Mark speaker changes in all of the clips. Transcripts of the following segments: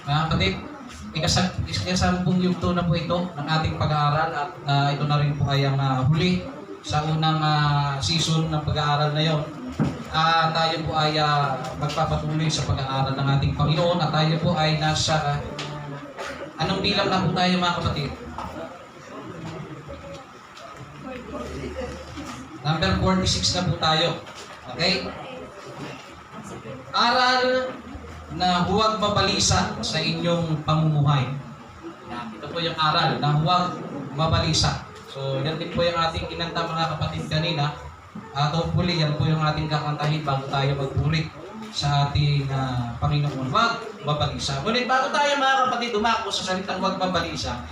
Speaker 1: Mga kapatid, ikasampung yugto na po ito ng ating pag-aaral at ito na rin po ay ang huli sa unang season ng pag-aaral na yon. Tayo po ay magpapatuloy sa pag-aaral ng ating Panginoon at tayo po ay nasa anong bilang na po tayo mga kapatid? Number 46 na po tayo. Okay? Aral na huwag mabalisa sa inyong pamumuhay. Ito po yung aral na huwag mabalisa. So, yan din po yung ating kinanta mga kapatid kanina. Hopefully, yan po yung ating kakantahin bago tayo magpuri sa ating Panginoon. Huwag mabalisa. Ngunit bago tayo mga kapatid umako sa salitang huwag mabalisa,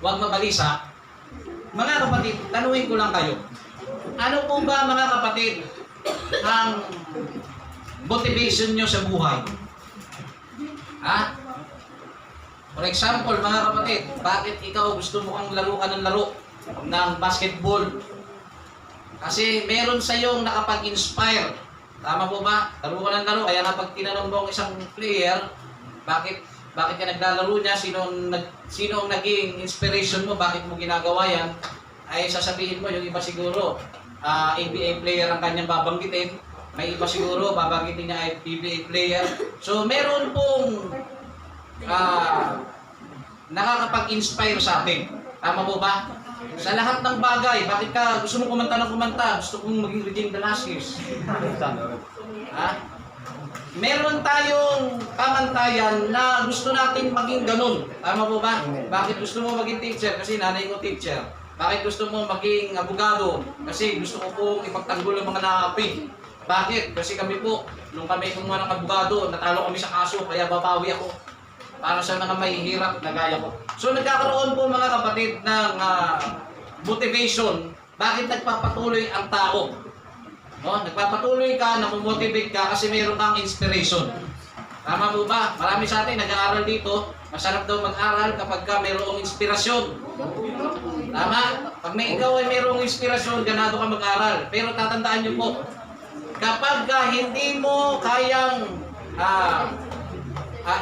Speaker 1: huwag mabalisa, mga kapatid, tanungin ko lang kayo. Ano po ba mga kapatid ang motivation nyo sa buhay? For example, mga kapatid, bakit ikaw gusto mo ang laro ka ng laro ng basketball? Kasi meron sa iyong nakapag-inspire. Tama po ba? Laro ka ng laro. Kaya kapag tinanong mo ang isang player, bakit ka naglalaro niya? Sino ang naging inspiration mo? Bakit mo ginagawa yan? Ay sasabihin mo, yung iba siguro, NBA player ang kanyang babanggitin. May iba siguro, babanggitin niya ay PBA player. So, meron pong nakakapag-inspire sa atin. Tama po ba? Sa lahat ng bagay, bakit ka gusto mo kumanta ng kumanta? Gusto kong maging Regine Velasquez. Meron tayong kamantayan na gusto natin maging ganun. Tama po ba? Bakit gusto mo maging teacher? Kasi nanay ko teacher. Bakit gusto mo maging abogado? Kasi gusto ko pong ipagtanggol ang mga naapi. Bakit? Kasi kami po, nung kami kumuha ng abogado, natalo kami sa kaso, kaya babawi ako. Para sa mga mahihirap na gaya ko. So nagkakaroon po mga kapatid ng motivation. Bakit nagpapatuloy ang tao? No? Nagpapatuloy ka, namomotivate ka kasi mayroon kang inspiration. Tama po ba? Marami sa atin nag-aaral dito. Masarap daw mag-aral kapag ka mayroong inspirasyon. Tama? Pag ikaw ay mayroong inspirasyon, ganado ka mag-aral. Pero tatandaan niyo po, kapag hindi mo kayang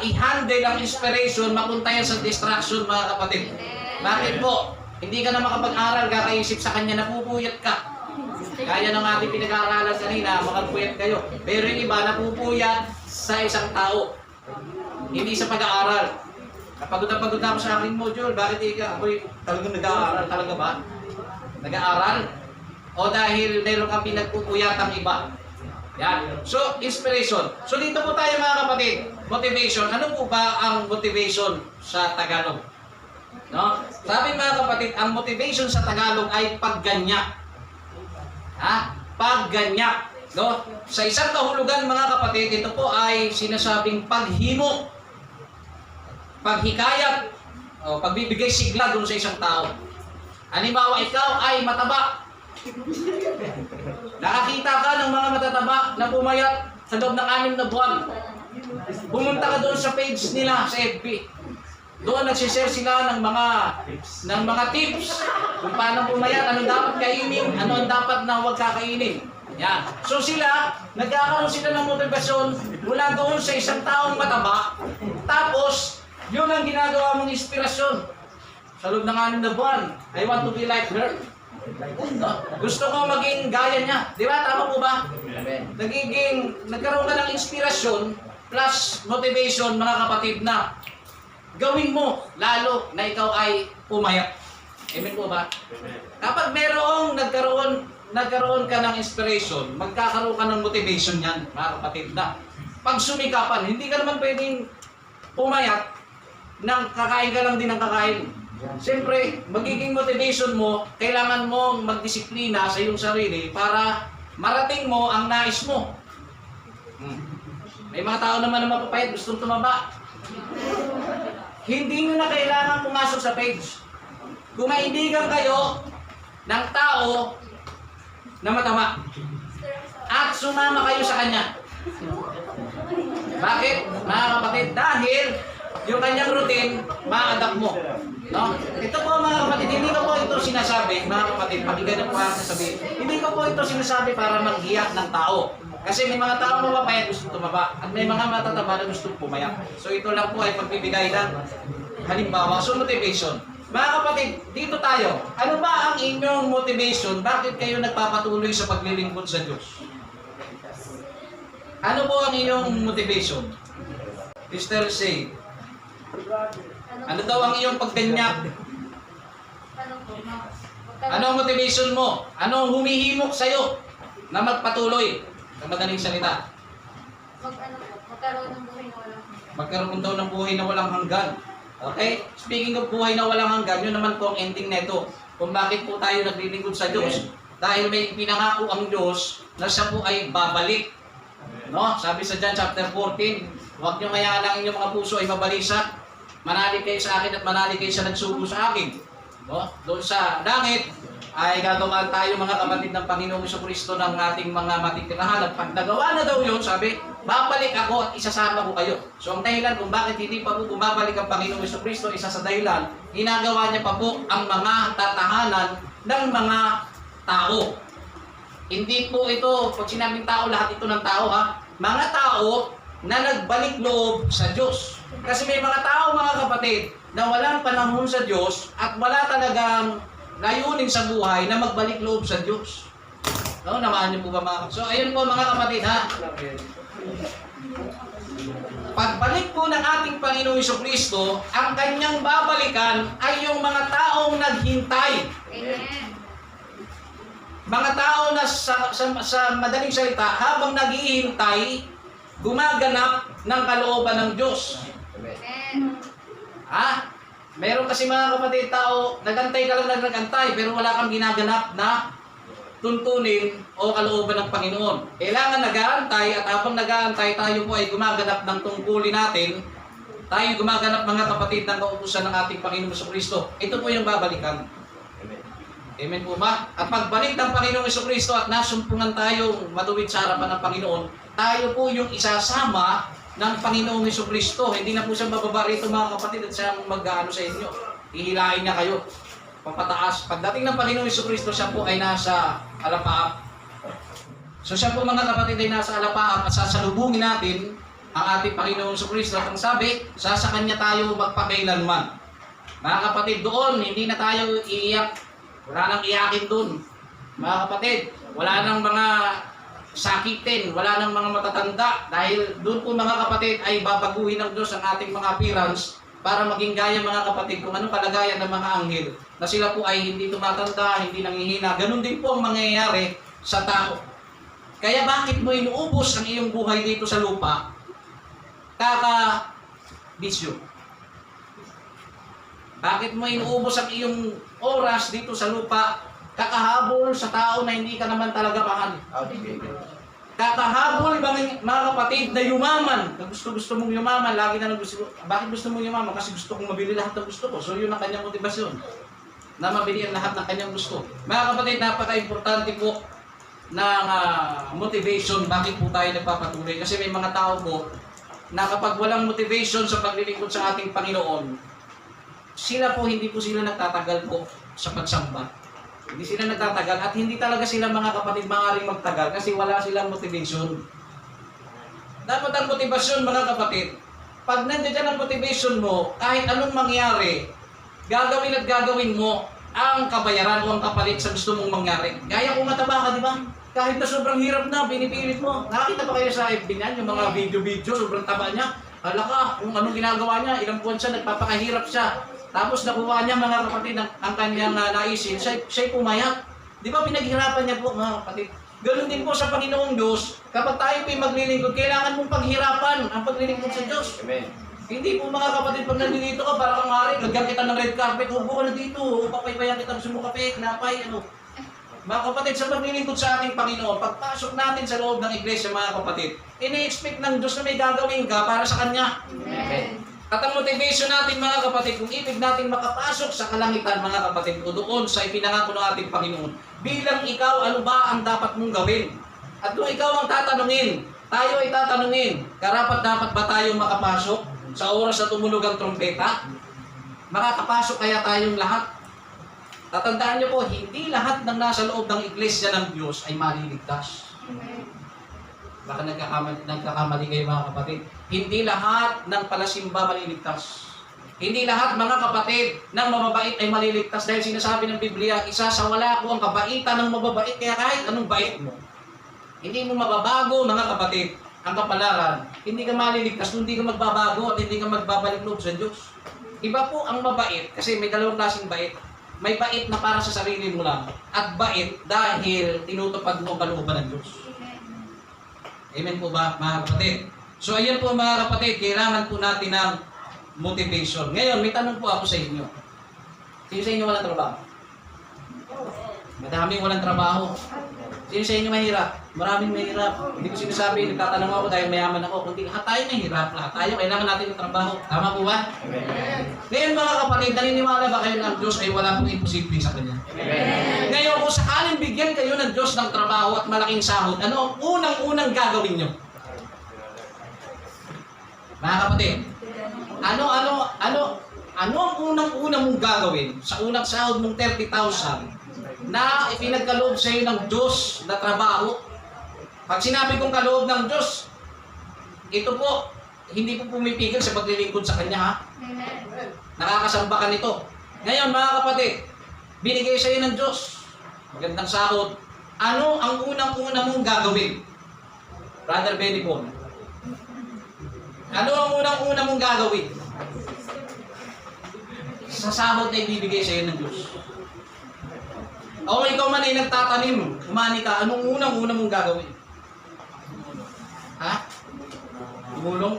Speaker 1: i-handle ang inspiration, mapunta yan sa distraction mga kapatid. Bakit po? Hindi ka na makapag-aral, kakaisip sa kanya, napupuyat ka. Kaya ng ating pinag-aaralan kanina, makapuyat kayo. Pero yung iba, napupuyat sa isang tao. Hindi sa pag-aaral. Pagod na ako sa aking module, bakit ako'y talagang nag-aaral talaga ba? Nag-aaral? O dahil meron kang pinagpupuyat ang iba? Yan. So, inspiration. So, dito po tayo mga kapatid. Motivation. Ano po ba ang motivation sa Tagalog? No? Sabi mga kapatid, ang motivation sa Tagalog ay pagganyak. Pagganyak. No? Sa isang kahulugan mga kapatid, ito po ay sinasabing paghimo, paghikayat, o pagbibigay sigla doon sa isang tao. Halimbawa, ikaw ay mataba. Nakakita ka ng mga matataba na pumayat sa loob ng 6 na buwan. Pumunta ka doon sa page nila sa FB. Doon nagsishare sila ng mga tips kung paano pumayat, anong dapat kainin, ano ang dapat na huwag kakainin. Yan. So nagkakaroon sila ng motivasyon mula doon sa isang taong mataba. Tapos, yun ang ginagawa mong inspirasyon. Sa loob ng 6 na buwan, I want to be like her. Gusto ko maging gaya niya. Di ba? Tama po ba? Nagkaroon ka ng inspirasyon plus motivation mga kapatid na gawin mo lalo na ikaw ay pumayat. Amen po ba? Kapag nagkaroon ka ng inspiration, magkakaroon ka ng motivation yan mga kapatid na pag sumikapan, hindi ka naman pwedeng pumayat nang kakain ka lang din ng kakain. Siyempre, magiging motivation mo, kailangan mong magdisiplina sa iyong sarili para marating mo ang nais mo. May mga tao naman na mapapayat, gustong tumaba. Hindi nyo na kailangan pumasok sa page. Kung maibigan kayo ng tao na matama at sumama kayo sa kanya. Bakit? Mga kapatid, dahil yung kanyang routine, ma-adapt mo. No? Ito po mga kapatid, hindi ko po ito sinasabi, mga kapatid, pakinggan niyo po ang sasabihin. Hindi ko po ito sinasabi para manghiyak ng tao. Kasi may mga tao mababaya gusto tumaba at may mga matataba na gusto pumayat. So ito lang po ay pagbibigay ng halimbawa. So motivation. Mga kapatid, dito tayo. Ano ba ang inyong motivation? Bakit kayo nagpapatuloy sa paglilingkod sa Diyos? Ano po ang inyong motivation? Mr. Say. Ano daw ang iyong pagganyak? Ano ang motivation mo? Ano ang humihimok sa'yo na magpatuloy? Sa madaling salita.
Speaker 2: Magkaroon ng buhay na walang hanggan.
Speaker 1: Magkaroon daw ng buhay na walang hanggan. Okay? Speaking of buhay na walang hanggan, yun naman po ang ending neto. Kung bakit po tayo naglilingkod sa Diyos. Dahil may pinangako ang Diyos na siya po ay babalik. No? Sabi sa John chapter 14, huwag nyo kaya lang inyong mga puso ay mabalisa. Manalig kayo sa akin at manalig kayo sa nagsugo sa akin. No? Doon sa langit, ay gagawa tayo mga kapatid ng Panginoong Jesucristo ng ating mga matitirahan. At pag nagawa na daw yun, sabi, babalik ako at isasama ko kayo. So ang dahilan kung bakit hindi pa po bumabalik ang Panginoong Jesucristo, isa sa dahilan, ginagawa niya pa po ang mga tatahanan ng mga tao. Hindi po ito, pag sinabing tao, lahat ito ng tao ha. Mga tao na nagbalik loob sa Diyos. Kasi may mga tao mga kapatid na walang panahon sa Diyos at wala talagang layunin sa buhay na magbalik loob sa Diyos. No, namaan niyo po ba mga kapatid? So ayun po mga kapatid ha. Pagbalik po ng ating Panginoong Jesucristo, ang kanyang babalikan ay yung mga taong naghintay.
Speaker 2: Amen.
Speaker 1: Mga tao na sa madaling salita, habang naghihintay, gumaganap ng kalooban ng Diyos.
Speaker 2: Amen.
Speaker 1: Ha? Meron kasi mga kapatid tao, nagantay ka lang nagantay, pero wala kang ginaganap na tuntunin o kalooban ng Panginoon. Kailangan nag-aantay at habang nag-aantay tayo po ay gumaganap ng tungkulin natin. Tayo gumaganap mga kapatid ng kautusan ng ating Panginoon Jesucristo. Ito po yung babalikan. Amen po ba? At pagbalik ng Panginoong Jesucristo at nasumpungan tayong matuwid sa harapan ng Panginoon, tayo po yung isasama ng Panginoong Jesucristo. Hindi na po siya bababa rito mga kapatid at siya mag-ano sa inyo. Ihilain niya kayo. Papataas. Pagdating ng Panginoong Jesucristo, siya po ay nasa alapaap. So siya po mga kapatid ay nasa alapaap at sasalubungin natin ang ating Panginoong Jesucristo. At ang sabi, sa Kanya tayo magpakailanman. Mga kapatid, doon, hindi na tayo iiyak. Wala nang iyakin doon. Mga kapatid, wala nang mga sakitin, wala nang mga matatanda. Dahil doon po mga kapatid ay babaguhin ng Diyos ang ating mga appearance para maging gaya mga kapatid kung anong kalagayan ng mga anghel. Na sila po ay hindi tumatanda, hindi nangihina. Ganun din po ang mangyayari sa tao. Kaya bakit mo inuubos ang iyong buhay dito sa lupa? Kaka-bisyo. Bakit mo inuubos ang iyong oras dito sa lupa? Kakahabol sa tao na hindi ka naman talaga mahal. Kakahabol mga kapatid na yumaman. Na gusto mong yumaman, lagi na gusto. Bakit gusto mong yumaman? Kasi gusto kong mabili lahat ng gusto ko. So yun ang kanyang motivasyon. Na mabili ang lahat ng kanyang gusto. Mga kapatid, napaka-importante po ng motivation. Bakit po tayo nagpapatuloy? Kasi may mga tao po na kapag walang motivation sa paglilingkod sa ating Panginoon, sila po, hindi po sila nagtatagal po sa pagsamba. Hindi sila nagtatagal at hindi talaga sila mga kapatid maaaring magtagal kasi wala silang motivation. Dapat ang motivasyon mga kapatid, pag nandiyan ang motivation mo, kahit anong mangyari, gagawin at gagawin mo ang kabayaran o ang kapalit sa gusto mong mangyari. Gaya kung mataba ka, di ba? Kahit na sobrang hirap na, pinipilit mo. Nakakita ba kayo sa FB niyan, yung mga video, sobrang taba niya? Hala ka, kung anong ginagawa niya, ilang buwan siya, nagpapakahirap siya. Tapos nakuha niya mga kapatid ang kanyang naisin, siya'y pumayat. Di ba pinaghirapan niya po mga kapatid? Ganun din po sa Panginoong Diyos, kapag tayo po'y maglilingkod, kailangan mong paghirapan ang paglilingkod sa Diyos.
Speaker 3: Amen.
Speaker 1: Hindi po mga kapatid, pag nandito ka, para kang hari, lagyan kita ng red carpet, upo ka na dito, papaypayan kita, gusto mo kape, kinapay, ano. Mga kapatid, sa paglilingkod sa ating Panginoon, pagpasok natin sa loob ng iglesia mga kapatid, ini-expect ng Diyos na may gagawin ka para sa Kanya.
Speaker 2: Amen.
Speaker 1: At ang motivation natin mga kapatid, kung ibig natin makapasok sa kalangitan mga kapatid, o doon sa ipinangako ng ating Panginoon, bilang ikaw, ano ba ang dapat mong gawin? At kung ikaw ang tatanungin, tayo ay tatanungin, karapat-dapat ba tayong makapasok sa oras na tumulog ang trompeta? Makakapasok kaya tayong lahat? Tatandaan niyo po, hindi lahat ng nasa loob ng iglesia ng Diyos ay maliligtas.
Speaker 2: Amen.
Speaker 1: Baka nagkakamali kayo mga kapatid. Hindi lahat ng palasimba maliligtas. Hindi lahat mga kapatid ng mababait ay maliligtas dahil sinasabi ng Biblia, isasawala ko ang kabaitan ng mababait kaya kahit anong bait mo. Hindi mo mababago mga kapatid ang kapalaran. Hindi ka maliligtas kung hindi ka magbabago at hindi ka magbabalik loob sa Diyos. Iba po ang mabait kasi may dalawang klaseng bait. May bait na para sa sarili mo lang at bait dahil tinutupad mo ang kalooban ng Diyos. Amen po ba mga kapatid? So ayan po mga kapatid, kailangan po natin ng motivation. Ngayon, may tanong po ako sa inyo. Sino sa inyo walang trabaho? Madaming walang trabaho. Sino sa inyo mahirap? Maraming mahirap. Hindi ko sinasabi, nagtatanong ako dahil mayaman ako. Kundi lahat tayo mahirap. Lahat tayo, kailangan natin ng trabaho. Tama po ba? Amen. Ngayon mga kapatid, naniniwala ba kayo ng Diyos ay wala pong imposible sa Kanya? Amen. Ngayon, kung sakaling bigyan kayo ng Diyos ng trabaho at malaking sahod, ano ang unang-unang gagawin nyo? Mga kapatid, ano ang unang-unang mong gagawin sa unang sahod mong 30,000 na ipinagkaloob sa iyo ng Diyos na trabaho? Pag sinabi kong kaloob ng Diyos, ito po, hindi po pumipigil sa paglilingkod sa Kanya, ha? Nakakasamba ka nito. Ngayon, mga kapatid, binigay sa iyo ng Diyos, magandang sahod. Ano ang unang-unang mong gagawin? Brother Benny Paul, ano ang unang-unang mong gagawin sa sahod na ibibigay sa iyo ng Diyos? O ikaw man ay nagtatanim, umani ka, anong unang-unang mong gagawin? Ha? Tumulong?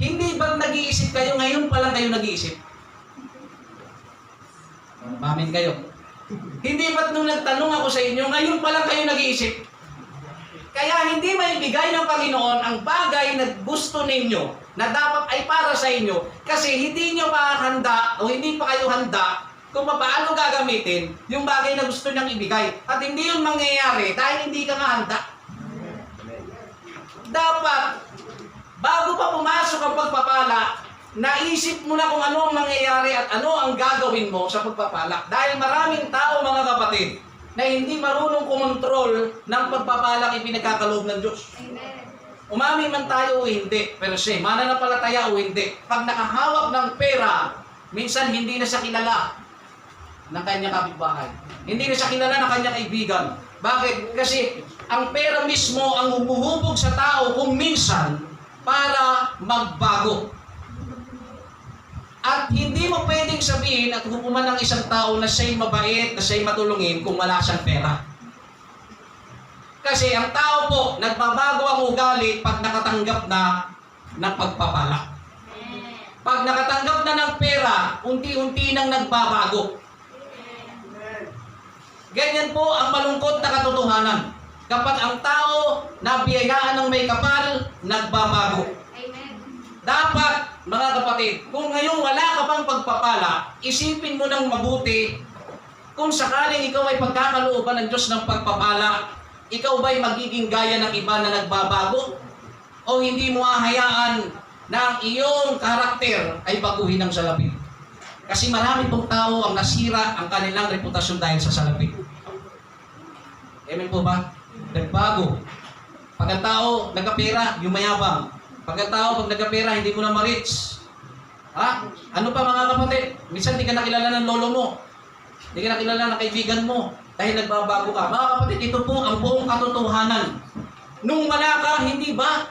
Speaker 1: Hindi ba nag-iisip kayo, ngayon pa lang kayo nag-iisip? Mamin kayo. Hindi ba't nung nagtanong ako sa inyo, ngayon pa lang kayo nag-iisip? Kaya hindi maibigay ng Panginoon ang bagay na gusto ninyo na dapat ay para sa inyo kasi hindi nyo pa handa o hindi pa kayo handa kung paano gagamitin yung bagay na gusto niyang ibigay. At hindi yun mangyayari dahil hindi ka nga handa. Dapat, bago pa pumasok ang pagpapala, naisip mo na kung ano ang mangyayari at ano ang gagawin mo sa pagpapala. Dahil maraming tao mga kapatid na hindi marunong kumontrol ng pagpapala ipinagkakaloob ng Diyos. Umami man tayo o hindi, pero siya, mananampalataya o hindi, pag nakahawak ng pera, minsan hindi na siya kilala ng kanyang kapitbahay. Hindi na siya kilala ng kanyang kaibigan. Bakit? Kasi ang pera mismo ang humuhubog sa tao kung minsan para magbago. At hindi mo pwedeng sabihin at hukuman ng isang tao na siya'y mabait, na siya'y matulungin kung wala siyang pera. Kasi ang tao po, nagbabago ang ugali pag nakatanggap na ng pagpapala. Pag nakatanggap na ng pera, unti-unti nang nagbabago. Ganyan po ang malungkot na katotohanan. Kapag ang tao nabiyayaan ng may kapal, nagbabago. Dapat, mga kapatid, kung ngayon wala ka pang pagpapala, isipin mo ng mabuti kung sakaling ikaw ay pagkakalooban ng Diyos ng pagpapala, ikaw ba'y magiging gaya ng iba na nagbabago? O hindi mo hahayaan na ang iyong karakter ay baguhin ng salapi? Kasi marami pong tao ang nasira ang kanilang reputasyon dahil sa salapi. Amen po ba? Nagbago. Pag ang tao nagkapera, yumayabang. Pag ang tao, pag nagkapera, hindi mo na ma-reach. Ha? Ano pa mga kapatid? Minsan hindi ka nakilala ng lolo mo. Hindi ka nakilala ng kaibigan mo. Dahil nagbabago ka. Mga kapatid, ito po ang buong katotohanan. Nung wala ka, hindi ba?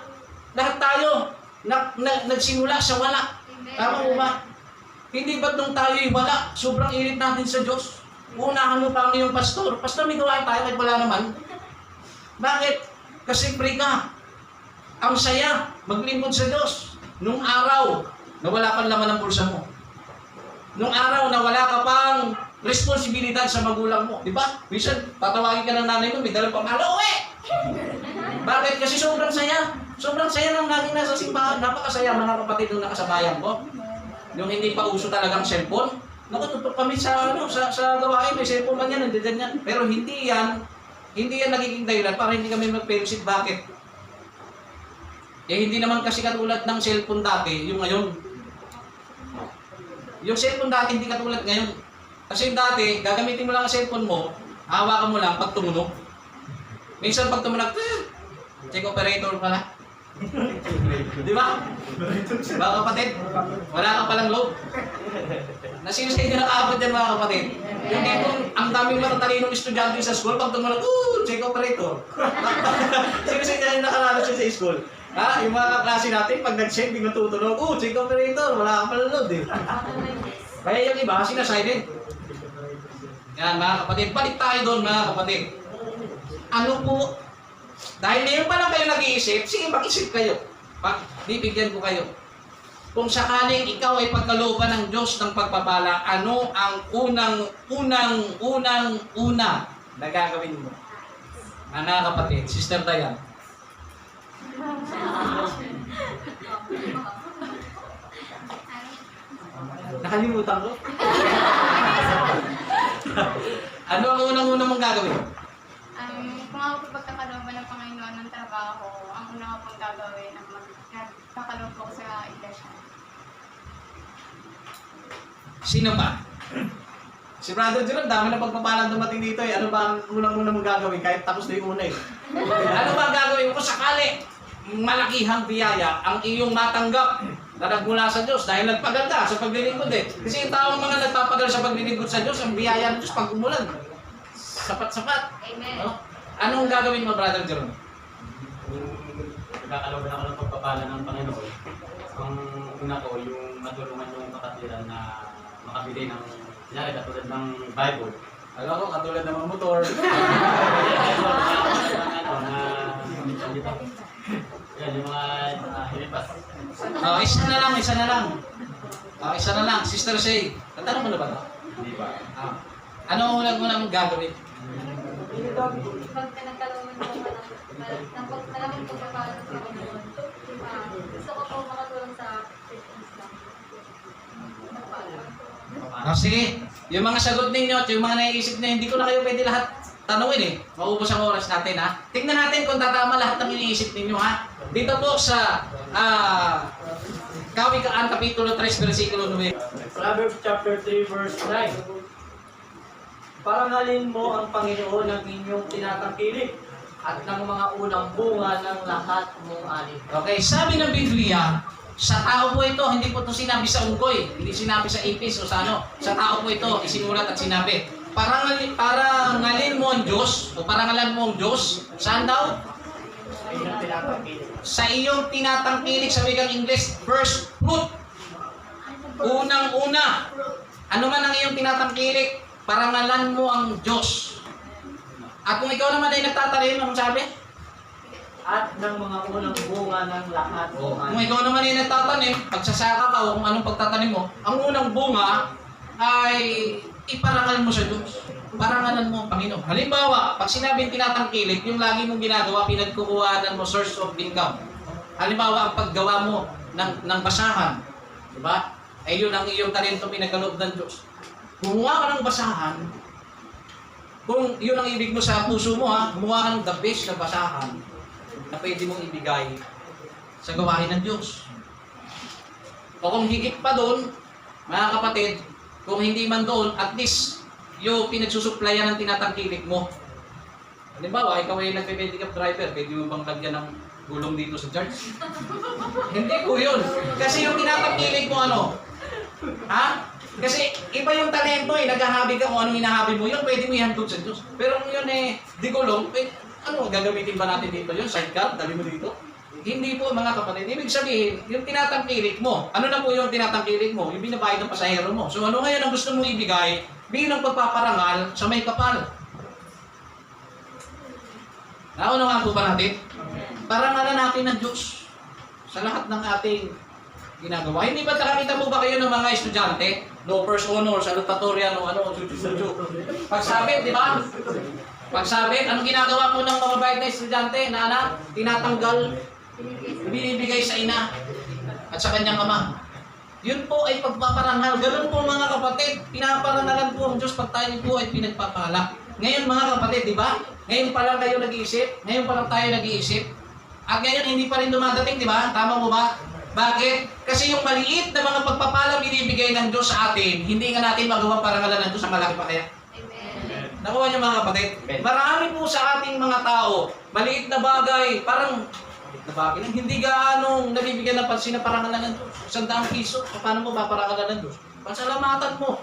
Speaker 1: Lahat tayo nagsimula sa wala. Tama mo ba? Hindi ba't nung tayo'y wala? Sobrang init natin sa Diyos. Unahan mo pa ang iyong pastor. Pastor, may gawain tayo kahit wala naman. Bakit? Kasi free ka. Ang saya, maglingkod sa Diyos. Nung araw na wala pang laman ng pulsa mo. Nung araw na wala ka pang responsibilidad sa magulang mo. Di ba? Minsan, tatawagin ka ng nanay mo, may dalang pamalo, uwi! Bakit? Kasi sobrang saya. Sobrang saya nang laging nasa simbahan. Napakasaya mga kapatid nung nakasabayan ko. Yung hindi pa uso talagang cellphone. Nakatutok kami sa gawain. May cellphone man yan, nandiyan yan. Pero hindi yan nagiging dahilan para hindi kami mag-fellowship. Bakit? Eh hindi naman kasi katulad ng cellphone dati, yung ngayon. Yung cellphone dati hindi katulad ngayon. Kasi dati, gagamitin mo lang ang cellphone mo, hawakan mo lang pag tumunog. Minsan pag tumunog, check operator pala. Di ba? Mga kapatid, wala ka palang loob. Nasino sa inyo nakaabot yan mga kapatid? Yung tipong ang daming matatalinong estudyante sa school, pag tumunog, check operator. Sino sa inyo nakaranas yun sa school? Ha? Yung mga klase natin, pag nag-check, di matutunog, check operator, wala ka palang load eh. Kaya yung iba, sinasilent. Yan mga kapatid, balik tayo doon mga kapatid. Ano po? Dahil ngayon pa lang kayo nag-iisip, sige mag-isip kayo. Bibigyan ko kayo. Kung sakaling ikaw ay pagkalooban ng Diyos ng pagpapala, ano ang unang na gagawin mo? Mga kapatid, Sister Dayan. Nakalimutan ko. Ano ang unang mong gagawin?
Speaker 2: Kung ako po pagkakalooban ng Panginoon ng trabaho, ang una ko pong gagawin ang magkakaloob ko sa iglesia.
Speaker 1: Sino pa? Si Brother Jerome, dami na pagpapalang dumating dito eh. Ano ba ang unang mong gagawin? Kahit tapos na yung una eh. Ano ba ang gagawin mo? Kung sakali, malakihang biyaya ang iyong matanggap na nagmula sa Diyos dahil nagpaganda sa paglilingkod eh. Kasi yung taong mga nagpapagal sa paglilingkod sa Diyos, ang biyaya ng Diyos pag umulan. Sapat-sapat.
Speaker 2: Amen.
Speaker 1: No? Anong gagawin mo, Brother Jerome?
Speaker 3: Nagkakaloban ako ng pagpapala ng Panginoon. Kung una ko, yung matulungan yung kapatiran na makabili ng, kunyari, katulad ng Bible.
Speaker 1: Alam ko, katulad ng mga motor.
Speaker 3: Yan, yung mga hilipas.
Speaker 1: Isa na lang. Sister Shay, tatanong mo na ba ito?
Speaker 3: Hindi pa.
Speaker 1: Ano ang unang gagawin?
Speaker 2: Pag nagkalooban ko ng malaking pagkakalo sa Panginoon, gusto ko po makatulong sa Christians lang.
Speaker 1: Sige, yung mga sagot ninyo at yung mga naiisip na hindi ko na kayo pwede lahat tanungin eh. Maubos ang oras natin ha. Tingnan natin kung tatama lahat ng iniisip ninyo ha. Dito po sa Kawikaan, Kapitulo 3, versikulo 9.
Speaker 4: Proverbs chapter 3 verse 9. Parangalin mo ang Panginoon ng inyong tinatangkilik at ng mga unang bunga ng lahat mong ani.
Speaker 1: Okay, sabi ng Biblia, sa tao po ito, hindi po ito sinabi sa unggoy, hindi sinabi sa ipis o sa ano. Sa tao po ito, isinulat at sinabi. Parangalin mo ang Diyos, o parangalan mo ang Diyos, saan daw?
Speaker 4: Sa inyong tinatangkilik.
Speaker 1: Sa iyong tinatangkilik sa wikang English, first fruit. Unang-una. Ano man ang iyong tinatangkilik, parangalan mo ang Diyos. At kung ikaw naman ay nagtatanim, anong sabi?
Speaker 4: At ng mga unang bunga ng lahat mong ani.
Speaker 1: Kung ikaw naman ay nagtatanim, pagsasaka ka o kung anong pagtatanim mo, ang unang bunga ay iparangal mo sa Diyos. Parangalan mo ang Panginoon. Halimbawa, pag sinabing tinatangkilik, yung lagi mong ginagawa, pinagkukuhanan mo source of income. Halimbawa, ang paggawa mo ng basahan, di ba? Ay yun ang iyong talento pinagkaloob ng Diyos. Gumawa ka ng basahan, kung yun ang ibig mo sa puso mo ha, gumawa ka ng the best na basahan na pwede mong ibigay sa gawain ng Diyos. O kung higit pa doon, mga kapatid, kung hindi man doon, at least yung pinagsusuplayan ng tinatangkilik mo. Halimbawa, ikaw ay nagpe-pedicab driver, pwede mo bang lagyan ng gulong dito sa church? Hindi po yun. Kasi yung tinatangkilik mo ano? Ha? Kasi iba yung talento eh, naghahabi ka kung anong hinahabi mo, yun pwede mo ihandog sa Diyos. Pero kung yun eh, di gulong, ano, gagamitin ba natin dito yun? Sidecar? Dali mo dito? Hindi po mga kapatid. Ibig sabihin, yung tinatangkilik mo, ano na po yung tinatangkilik mo? Yung binabayad ng pasahero mo. So ano ngayon ang gusto mong ibigay bilang pagpaparangal sa may kapal? Naunawaan po ba natin? Parangalan natin ng Diyos sa lahat ng ating ginagawa. Hindi ba nakakita mo ba kayo ng mga estudyante? No first honor, salutatorian, o ano, pagsabit, di ba? Pagsabit, anong ginagawa po ng mababait na estudyante na anak? Tinatanggal, binibigay sa ina at sa kanyang ama. Yun po ay pagpaparangal. Ganun po mga kapatid, pinaparangalan po ang Diyos pag tayo po ay pinagpapala. Ngayon mga kapatid, di ba? Ngayon pa lang kayo nag-iisip, ngayon pa lang tayo nag-iisip. At ngayon hindi pa rin dumadating, di ba? Tama mo ba? Bakit? Kasi yung maliit na mga pagpapala binibigay ng Diyos sa atin, hindi nga natin magawa parangalan ng Diyos ang malaki pa kaya.
Speaker 2: Amen.
Speaker 1: Nakuha niyo mga kapatid? Marami po sa ating mga tao, maliit na bagay, parang maliit na bagay lang, hindi gaano nabibigyan ng pansin na parangalan ng Diyos. 100 piso, paano mo paparangalan ng Diyos? Pasalamatan mo.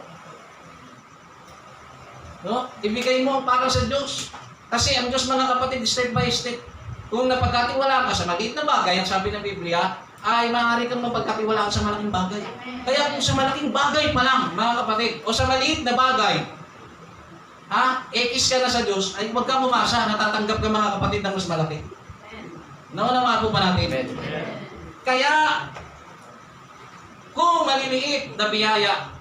Speaker 1: No? Ibigay mo ang para sa Diyos. Kasi ang Diyos mga kapatid, step by step. Kung napagkatiwalaan ka sa maliit na bagay, ang sabi ng Biblia, ay maaari kang mapagkatiwalaan sa malaking bagay. Kaya kung sa malaking bagay pa lang, mga kapatid, o sa maliit na bagay, ekis ka na sa Diyos, ay huwag kang umasa, natatanggap ka mga kapatid ng mas malaki. Nauna po pa natin. Kaya, kung maliliit na biyaya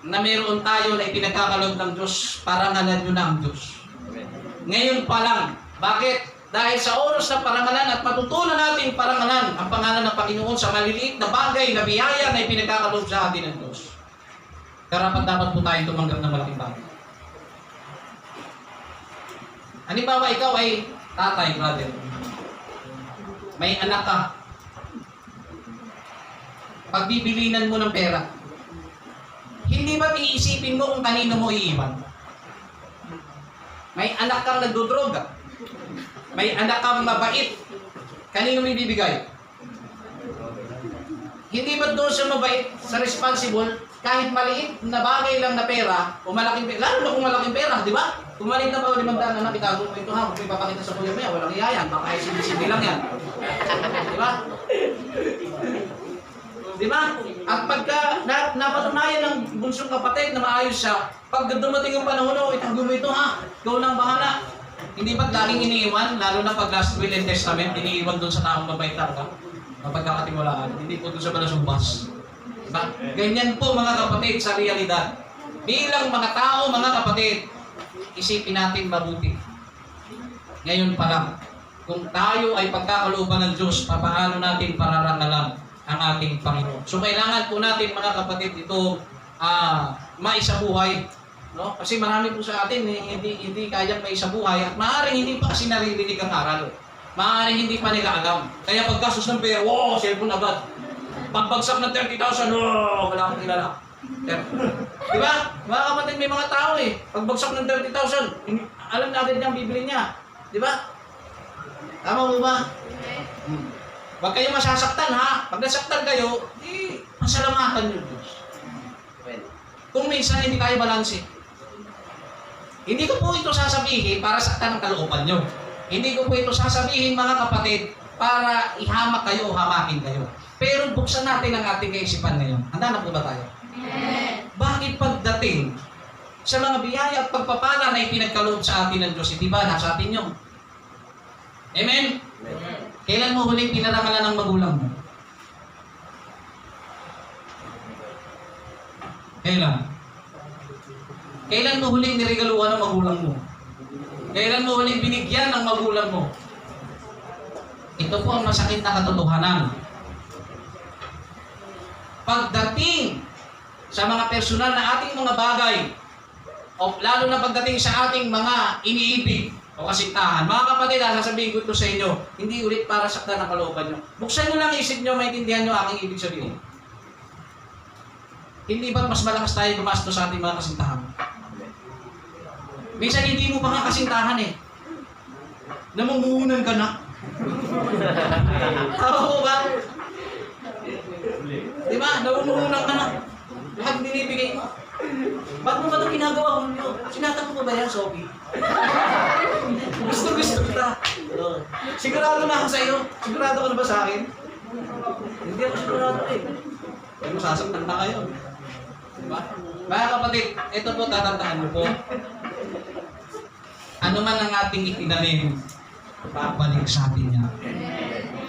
Speaker 1: na meron tayo na ipinagkakaloob ng Diyos, parangalan nyo na ang Diyos. Ngayon pa lang. Bakit? Dahil sa oras na parangalan at matutunan natin parangalan ang pangalan ng Panginoon sa maliliit na bagay na biyaya na ipinagkakaloob sa atin ng Diyos. Karapat dapat po tayo tumanggap ng malaking bagay. Halimbawa, ikaw ay tatay, brother. May anak ka. Pagbibilinan mo ng pera, hindi ba iisipin mo kung kanino mo iiwan? May anak kang nagdodroga. May anak kang mabait. Kanino mo ibibigay? Hindi ba doon sa mabait, sa responsible, kahit maliit na bagay lang na pera, o malaking pera, lalo na kung malaking pera, di ba? Kung maliit na pa o 500 na itago mo ito ha, kung ipapakita sa kuya mo yan, walang iyayan, baka ay sindi lang yan. Di ba? Di ba? At pagka napatunayan ng bunsong kapatid na maayos siya, pag dumating yung panahon, itago mo ito ha, ikaw nang bahala. Hindi ba't laging iniiwan, lalo na pag last will and testament, iniiwan doon sa taong mabait talaga? Mapagkakatiwalaan, hindi po doon sa balasubas. Diba? Ganyan po mga kapatid sa realidad. Bilang mga tao, mga kapatid, isipin natin mabuti. Ngayon pa lang, kung tayo ay pagkakalooban ng Diyos, paano natin pararangalan ang ating Panginoon. So kailangan po natin mga kapatid ito maisabuhay. No? Kasi marami po sa atin hindi kayang maisabuhay at maaaring hindi pa kasi naririnig ang aral. Maaaring hindi pa nila alam. Kaya paggastos ng pera, wow, cellphone agad. Pagbagsak ng 30,000, wow, wala akong kilala. Di ba? Mga kapatid, may mga tao pagbagsak ng 30,000, alam natin niyang bibili niya. Di ba? Tama mo ba? Huwag kayo masasaktan ha. Pag nasaktan kayo, masalamatan niyo Diyos. Kung minsan hindi kayo balanse. Hindi ko po ito sasabihin para saktan ang kalooban nyo. Hindi ko po ito sasabihin mga kapatid para ihamak kayo o hamakin kayo. Pero buksan natin ang ating kaisipan ngayon. Handa na po ba tayo?
Speaker 2: Amen.
Speaker 1: Bakit pagdating sa mga biyaya at pagpapala na ipinagkaloob sa atin ng Diyos, hindi ba nasa atin yun? Amen?
Speaker 4: Amen.
Speaker 1: Kailan mo huling pinarangalan ng magulang mo? Kailan? Kailan mo huling niregaluhan ng magulang mo? Kailan mo huling binigyan ng magulang mo? Ito po ang masakit na katotohanan. Pagdating sa mga personal na ating mga bagay, o lalo na pagdating sa ating mga iniibig o kasintahan, mga kapatid, sasabihin ko ito sa inyo, hindi ulit para saktan ang kalooban nyo. Buksan nyo lang isip nyo, maintindihan nyo aking ibig sabihin. Hindi ba mas malakas tayo gumastos sa ating mga kasintahan? Minsan hindi mo pa nga kasintahan namumuhunan ka na. Tama mo ba? Diba? Namumuhunan ka na. Lahat binibigay mo. Ba't mo ba ito ginagawa ko? Sinatang mo ba yan, Sophie? Gusto kita. Sigurado na ako sa iyo. Sigurado ka na ba sa akin? Hindi ako sigurado Pero sasaktan na kayo. Diba? Mga kapatid, ito po tatandaan mo po. Ano man ang ating itinanim, babalik sa atin niya.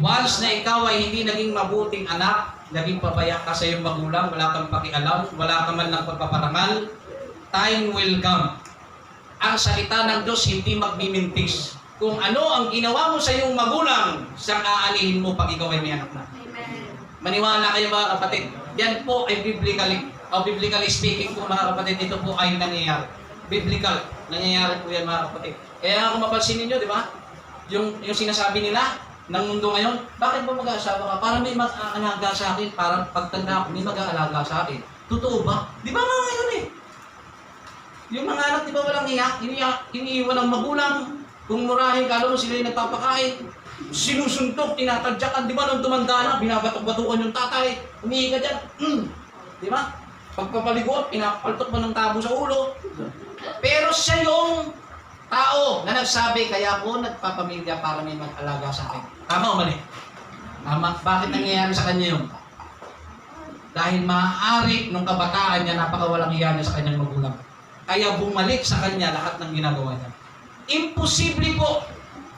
Speaker 1: Once na ikaw ay hindi naging mabuting anak, naging pabaya ka sa iyong magulang, wala kang pakialam, wala ka man ng pagpaparangal, time will come. Ang salita ng Diyos hindi magmimintis. Kung ano ang ginawa mo sa iyong magulang, siyang aalihin mo pag ikaw ay may anak na. Maniwala kayo mga kapatid. Yan po ay biblically speaking po mga kapatid, ito po ay nangyayari. Biblical. Nangyayari po yan mga kapatid. Kaya kung mapansin ninyo, di ba? Yung sinasabi nila ng mundo ngayon, bakit ba mag-aasawa ka? Para may mag-aalaga sa akin, para pagtanda ako, may mag-aalaga sa akin. Totoo ba? Di ba nga ngayon Yung mga anak, di ba walang iyak? Iniiwan ng magulang. Kung murahin ka, alam mo sila yung nagpapakain. Sinusuntok, tinatadyakan. Di ba nung tumanda na, binabatok-batukan yung tatay. Umihi ka dyan. Di ba? Pagpapaligot, pinapaltok mo ng tabo sa ulo. Pero siya yung tao na nagsabi, kaya ako nagpapamilya para may mag-alaga sa akin. Tama o mali? Tama. Bakit nangyayari sa kanya yun? Dahil maaari nung kabataan niya, napakawalang iya niya sa kanyang magulang. Kaya bumalik sa kanya lahat ng ginagawa niya. Imposible po,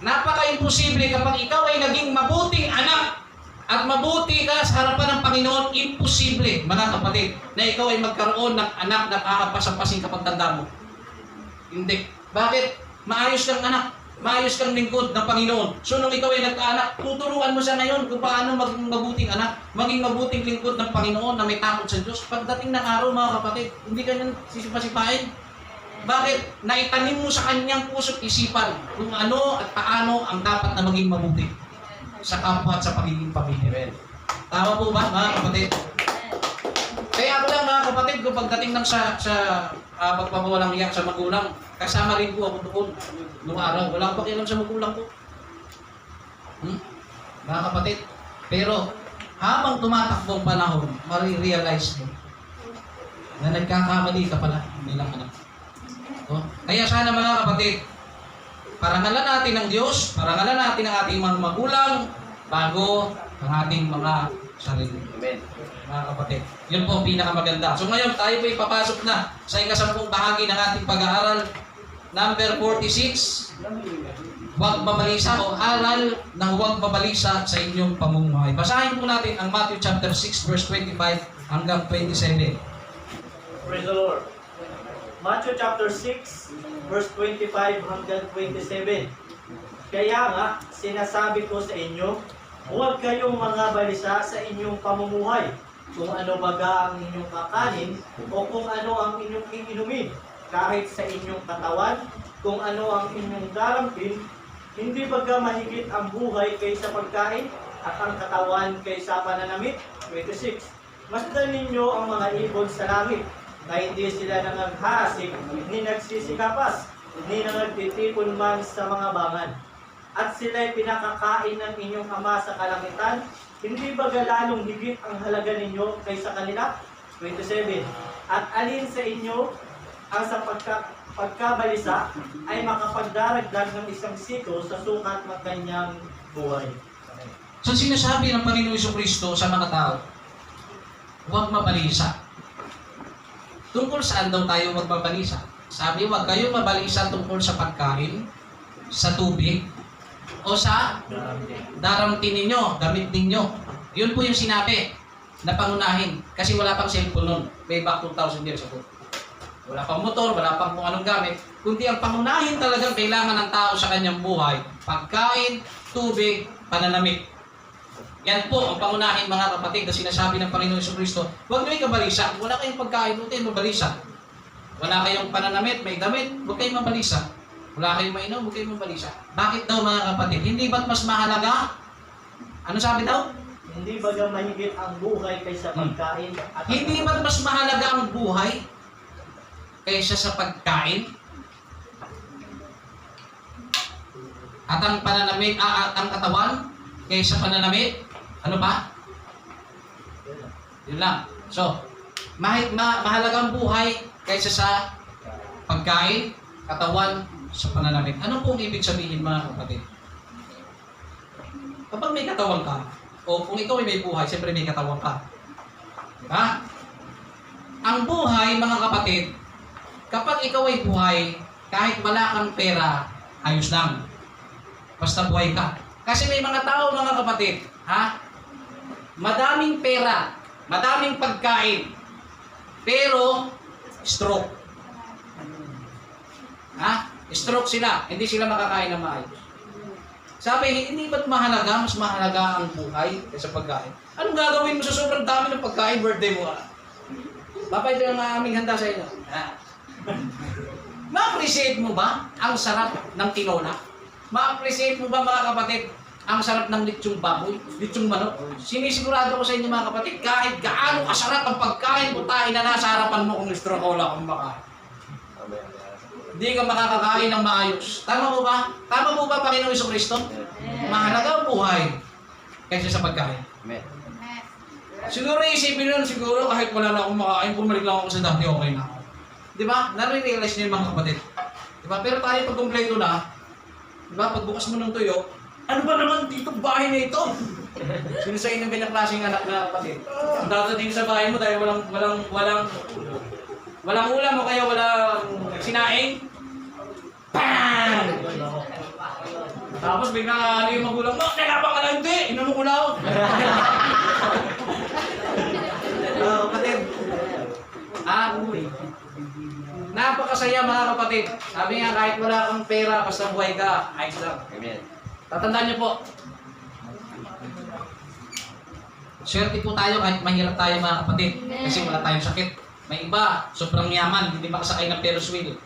Speaker 1: napaka-imposible kapag ikaw ay naging mabuting anak at mabuti ka sa harapan ng Panginoon, imposible, mga kapatid, na ikaw ay magkaroon ng anak na kakapasapasin kapag tanda mo. Hindi. Bakit? Maayos kang anak, maayos kang lingkod ng Panginoon. So nung ikaw ay nagkaanak, tuturuan mo siya ngayon kung paano maging mabuting anak, maging mabuting lingkod ng Panginoon na may takot sa Diyos. Pagdating ng araw, mga kapatid, hindi ka niyan sisipasipain. Bakit? Naitanim mo sa kanyang puso't isipan kung ano at paano ang dapat na maging mabuti sa kapwa at sa pagiging pamilya. Tama po ba, mga kapatid? Kaya ako lang, mga kapatid, kung pagdating ng sa pagpapawalang iyak sa magulang, kasama rin po ako doon noong araw. Wala akong pakialam sa magulang ko. Mga kapatid, pero habang tumatakbo ang panahon, marirealize mo na nagkakamali ka pala bilang anak. Kaya sana, mga kapatid, parangalan natin ang Diyos, parangalan natin ang ating mga magulang bago ang ating mga sarili. Amen. Mga kapatid, yun po ang pinakamaganda. So ngayon, tayo po ipapasok na sa ikasampung bahagi ng ating pag-aaral. Number 46, huwag mabalisa o aral na huwag mabalisa sa inyong pamumuhay. Basahin po natin ang Matthew chapter 6 verse 25 hanggang 27.
Speaker 4: Praise the Lord. Matthew chapter 6, verse 25 hanggang 27. Kaya nga, sinasabi ko sa inyo, huwag kayong mga balisa sa inyong pamumuhay, kung ano baga ang inyong kakanin, o kung ano ang inyong iinumin, kahit sa inyong katawan, kung ano ang inyong darampin, hindi baga mahigit ang buhay kaysa pagkain, at ang katawan kaysa pananamit. 26. Masdan ninyo ang mga ibon sa langit, na hindi sila nangaghasik, ni nagsisikapas, ni nagtitipon man sa mga bangan. At sila'y pinakakain ng inyong ama sa kalangitan, hindi ba lalong higit ang halaga ninyo kaysa kanila? 27. At alin sa inyo ang sa pagkabalisa ay makapagdaragdag ng isang siko sa sukat ng kanyang buhay.
Speaker 1: So sinasabi ng Panginoong Jesucristo sa mga tao, huwag mabalisa. Tungkol saan daw tayo magbabalisa? Sabi, huwag kayong mabalisa tungkol sa pagkain, sa tubig, o sa daramtin ninyo, damit ninyo. Yun po yung sinabi na pangunahin. Kasi wala pang cellphone nun. Way back 2,000 years ago. Wala pang motor, wala pang kung anong gamit. Kundi ang pangunahin talagang kailangan ng tao sa kanyang buhay, pagkain, tubig, pananamit. Yan po ang pangunahin, mga kapatid, na sinasabi ng Panginoong Jesucristo. Huwag nyo kabalisa. Wala kayong pagkain, huwag kayong mabalisa. Wala kayong pananamit, may damit, huwag kayong mabalisa. Wala kayong mainom, huwag kayong mabalisa. Bakit daw, mga kapatid? Hindi ba't mas mahalaga? Ano sabi daw?
Speaker 4: Hindi ba mahigit ang buhay kaysa pagkain? At
Speaker 1: Hindi ba't mas mahalaga ang buhay kaysa sa pagkain? At ang pananamit, at ang katawan kaysa pananamit? Ano pa? Yun lang. So, mahalaga ang buhay kaysa sa pagkain, katawan, sa pananamit. Ano pong ibig sabihin, mga kapatid? Kapag may katawan ka, o kung ikaw ay may buhay, siyempre may katawan ka. Diba? Ang buhay, mga kapatid, kapag ikaw ay buhay, kahit wala kang pera, ayos lang. Basta buhay ka. Kasi may mga tao, mga kapatid, madaming pera, madaming pagkain, pero stroke. Stroke sila, hindi sila makakain ng maayos. Sabi, hindi ba't mahalaga, mas mahalaga ang buhay kaysa pagkain? Anong gagawin mo sa sobrang dami ng pagkain, birthday mo? Papa, ito ang aming handa sa inyo. Ma-appreciate mo ba ang sarap ng tinola? Ma-appreciate mo ba, mga kapatid, ang sarap ng litsong baboy, litsong manok? Sinisigurado ko sa inyo, mga kapatid, kahit gaano kasarap ang pagkain, putain na nasa harapan mo kung stroke o wala kang makain. Hindi ka makakakain ng maayos. Tama mo ba? Tama mo ba, Panginoong Jesucristo? Mahalaga ang buhay kaysa sa pagkain. Siguro isipin nun, siguro kahit wala na akong makain, bumalik lang ako sa dati, okay na ako. Di ba? Nare-realize niyo yung mga kapatid. Di ba? Pero tayo pag kumpleto na, di ba? Pagbukas mo ng tuyo, ano ba naman dito bahay na ito? Sino sa inyo ganyang klaseng anak na kapatid? Ang dadating sa bahay mo dahil walang ulam o kaya walang sinaing. Bang! Tapos bigla ano yung magulang mo, nalabang ka na hindi! Inano ko lang! Kapatid. Napakasaya mga kapatid. Sabi nga kahit wala kang pera, basta buhay ka, ayos lang.
Speaker 5: Amen.
Speaker 1: Tatandaan niyo po. Swerte po tayo kahit mahirap tayo mga kapatid. Kasi wala tayong sakit. May iba, sobrang yaman, hindi makasakay ng Ferris wheel.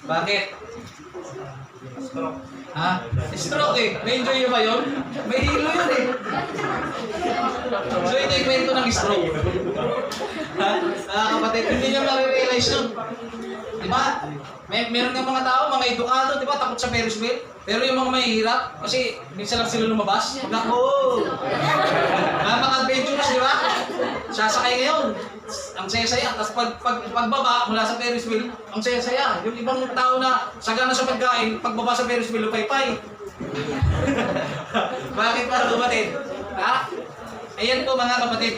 Speaker 1: Bakit? Ha? Stroke eh. May-enjoy nyo ba yun? May hilo yun eh. So ito yung kwento ng stroke. Ha? Kapatid, hindi nyo nare-realize yun. Diba? Meron nga mga tao, mga edukado, diba? Takot sa Ferris wheel. Pero yung mga mahihirap, kasi minsan lang sila lumabas. Nako! Mga adventurous, diba? Sasakay ngayon. Ang saya-saya. Tapos pagbaba mula sa Ferris wheel, ang saya-saya. Yung ibang tao na sagana sa pagkain, pagbaba sa Ferris wheel, upay-pay. Bakit para kapatid? Ha? Ayan po mga kapatid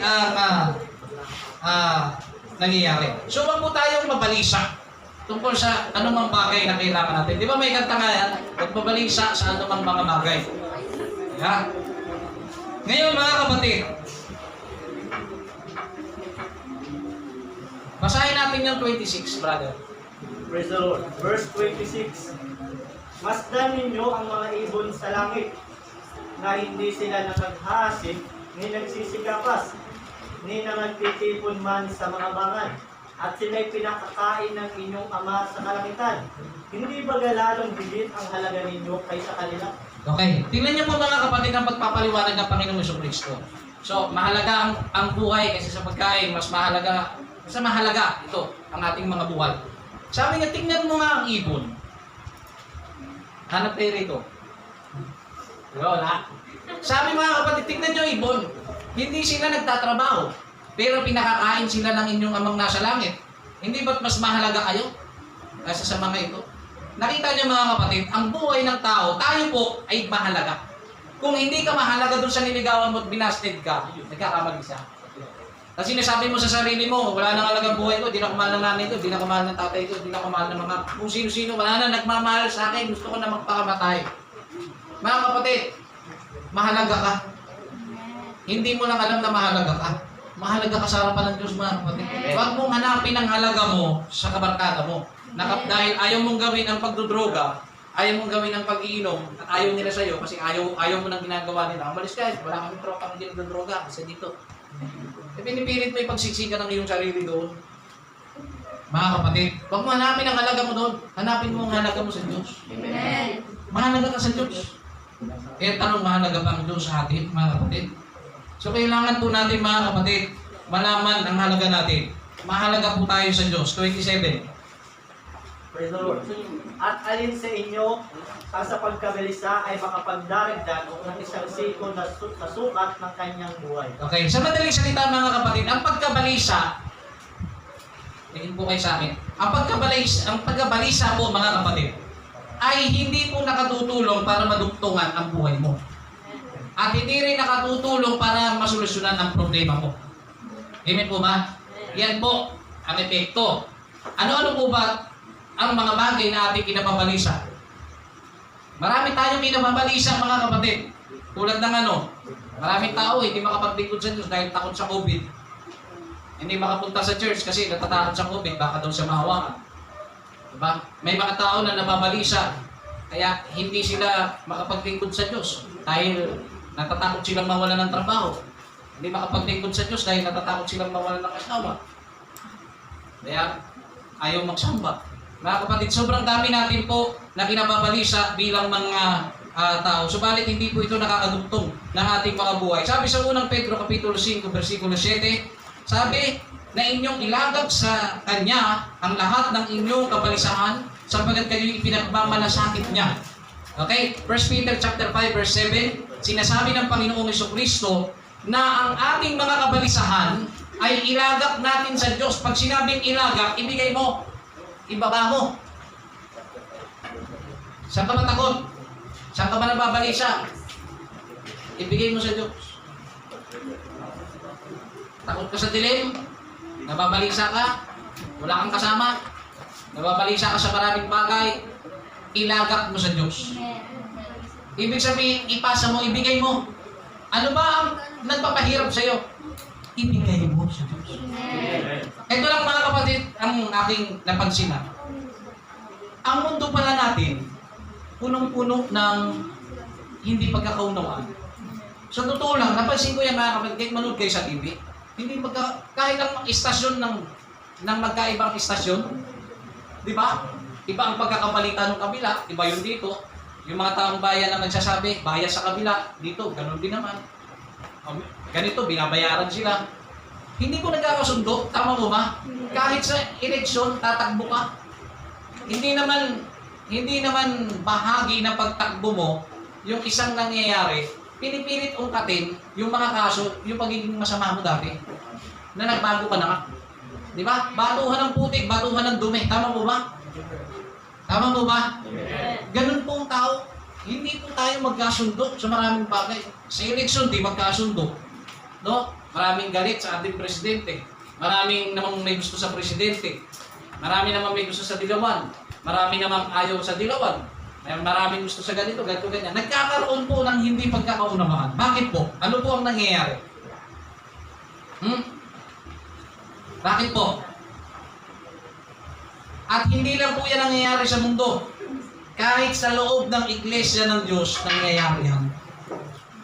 Speaker 1: nangyayari. So wag po tayong mabalisa tungkol sa anumang bagay na kailangan natin. Di ba may kanta nga yan? Huwag mabalisa sa anumang mga bagay. Ha? Ngayon mga kapatid, basahin natin yung 26, brother.
Speaker 4: Praise the Lord. Verse 26. Masdan ninyo ang mga ibon sa langit, na hindi sila nakaghasik, ni nagsisikapas, ni nagtitipon man sa mga bangan, at sila'y pinakakain ng inyong ama sa kalangitan. Hindi ba galalong higit ang halaga ninyo kaysa kanila?
Speaker 1: Okay. Tingnan niyo po mga kapatid ang pagpapaliwanag ng Panginoong Jesucristo. So, mahalaga ang buhay kaysa sa pagkain. Mas mahalaga ito ang ating mga buhay. Sabi niya, tingnan mo nga ang ibon. Hanap tayo rito. Wala. Sabi mga kapatid, tingnan niyo ang ibon. Hindi sila nagtatrabaho, pero pinakakain sila ng inyong amang nasa langit. Hindi ba't mas mahalaga kayo kaysa sa mga ito? Nakita niyo mga kapatid, ang buhay ng tao, tayo po ay mahalaga. Kung hindi ka mahalaga doon sa niligawan mo at binasted ka, nagkakamali siya. Kasi sinasabi mo sa sarili mo, wala nang halagang buhay ko, di na kumahal ng nanay ko, di na kumahal ng tatay ko, di na kumahal ng mga kung sino-sino, wala na nagmamahal sa akin, gusto ko na magpakamatay. Mga kapatid, mahalaga ka. Hindi mo lang alam na mahalaga ka. Mahalaga ka sa harapan ng Diyos, mga kapatid. Huwag mong hanapin ang halaga mo sa kabarkada mo. Dahil ayaw mong gawin ang pagdodroga, ayaw mong gawin ang pag-iinom, at ayaw nila sa'yo kasi ayaw mo nang ginagawa nila. Umalis ka, wala kami tropa ng dinodroga kasi dito. E pinipilit mo ipagsiksikan ng iyong sarili doon. Mga kapatid, huwag mo hanapin ang halaga mo doon. Hanapin mo ang halaga mo sa Diyos.
Speaker 2: Amen.
Speaker 1: Mahalaga ka sa Diyos. Kaya tanong mahalaga ba ang Diyos sa atin, mga kapatid? So kailangan po natin mga kapatid, malaman ang halaga natin. Mahalaga po tayo sa Diyos. 27.
Speaker 4: Praise the Lord. At alin sa inyo ang sa pagkabalisa ay makapagdaragdag ng isang siko na sukat ng kanyang buhay.
Speaker 1: Okay, sa madaling salita mga kapatid, ang pagkabalisa, tingin po kayo sa akin, ang pagkabalisa po mga kapatid, ay hindi po nakatutulong para madugtungan ang buhay mo. At hindi rin nakatutulong para masolusyonan ang problema mo. Amen po ba? Yan po ang epekto. Ano-ano po ba ang mga bagay na ating kinababalisa? Marami tayong kinababalisa mga kapatid. Tulad ng maraming tao hindi makapaglingkod sa Diyos dahil takot sa COVID. Hindi makapunta sa church kasi natatakot sa COVID, baka daw siya mahawakan. Diba? May mga tao na nababalisa, kaya hindi sila makapaglingkod sa Diyos dahil natatakot silang mawalan ng trabaho. Hindi makapaglingkod sa Diyos dahil natatakot silang mawalan ng asawa. Kaya ayaw magsamba. Mga kapatid, sobrang dami natin po na kinababalisa bilang mga tao. Subalit hindi po ito nakakadugtong ng ating mga buhay. Sabi sa unang Pedro Kapitulo 5, versikulo 7, sabi, na inyong ilagak sa Kanya ang lahat ng inyong kabalisahan sapagkat kayo'y pinagmamalasakit niya. Okay? 1 Peter chapter 5 verse 7, sinasabi ng Panginoong Jesucristo na ang ating mga kabalisahan ay ilagak natin sa Diyos. Pag sinabing ilagak, ibigay mo, ibaba mo. Saan ka matakot? Saan ka ba nababalisa? Ibigay mo sa Diyos. Takot ka sa dilim? Nababalisa ka? Wala kang kasama? Nababalisa ka sa maraming bagay? Ilagak mo sa Diyos. Ibig sabihin, ipasa mo, ibigay mo. Ano ba ang nagpapahirap sa'yo? Ibigay mo sa Diyos. Ito lang mga kapatid, ang aking napansin na. Ang mundo pala natin, punong-puno ng hindi pagkakaunawaan. Sa totoo lang, napansin ko yan mga kapatid, kahit manood kayo sa TV, kahit ang istasyon ng magkaibang istasyon, di ba? Iba ang pagkakabalita ng kabila, iba yung dito. Yung mga taong bayan na nagsasabi, bahaya sa kabila, dito, ganun din naman. Ganito, binabayaran sila. Hindi ko nagkakasundo, tama mo ba? Kahit sa eleksyon, tatakbo ka. Hindi naman bahagi ng pagtakbo mo, yung isang nangyayari, pinipilit ungkatin yung mga kaso, yung pagiging masama mo dati. Na nagbago ka na nga. Di ba? Batuhan ng putik, batuhan ng dumi. Tama mo ba? Tama mo ba? Ganun po ang tao. Hindi po tayo magkasundo sa maraming bagay. Sa eleksyon, di magkasundo. No? Maraming galit sa ating presidente. Maraming namang may gusto sa presidente. Marami namang may gusto sa dilawan. Marami namang ayaw sa dilawan. Maraming gusto sa ganito, ganyan. Nagkakaroon po ng hindi pagkakaunawaan. Bakit po? Ano po ang nangyayari? Bakit po? At hindi lang po yan nangyayari sa mundo. Kahit sa loob ng iglesia ng Diyos, nangyayari yan.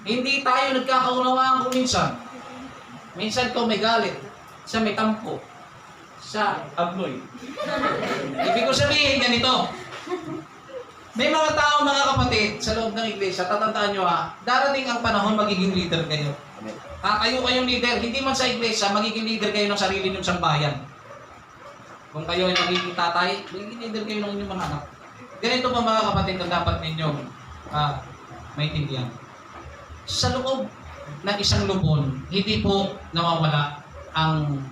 Speaker 1: Hindi tayo nagkakaunawaan kung minsan. Minsan ko may galit, sa may tampo, sa abnoy. Ibig ko sabihin ganito. May mga tao, mga kapatid, sa loob ng iglesia, tatandaan nyo darating ang panahon magiging leader kayo. Kayo kayong leader, hindi man sa iglesia, magiging leader kayo ng sarili ng sambahayan. Kung kayo ay magiging tatay, magiging leader kayo ng inyong mga anak. Ganito pa mga kapatid ang dapat ninyong maintindihan. Sa loob ng isang lupon, hindi po nawawala ang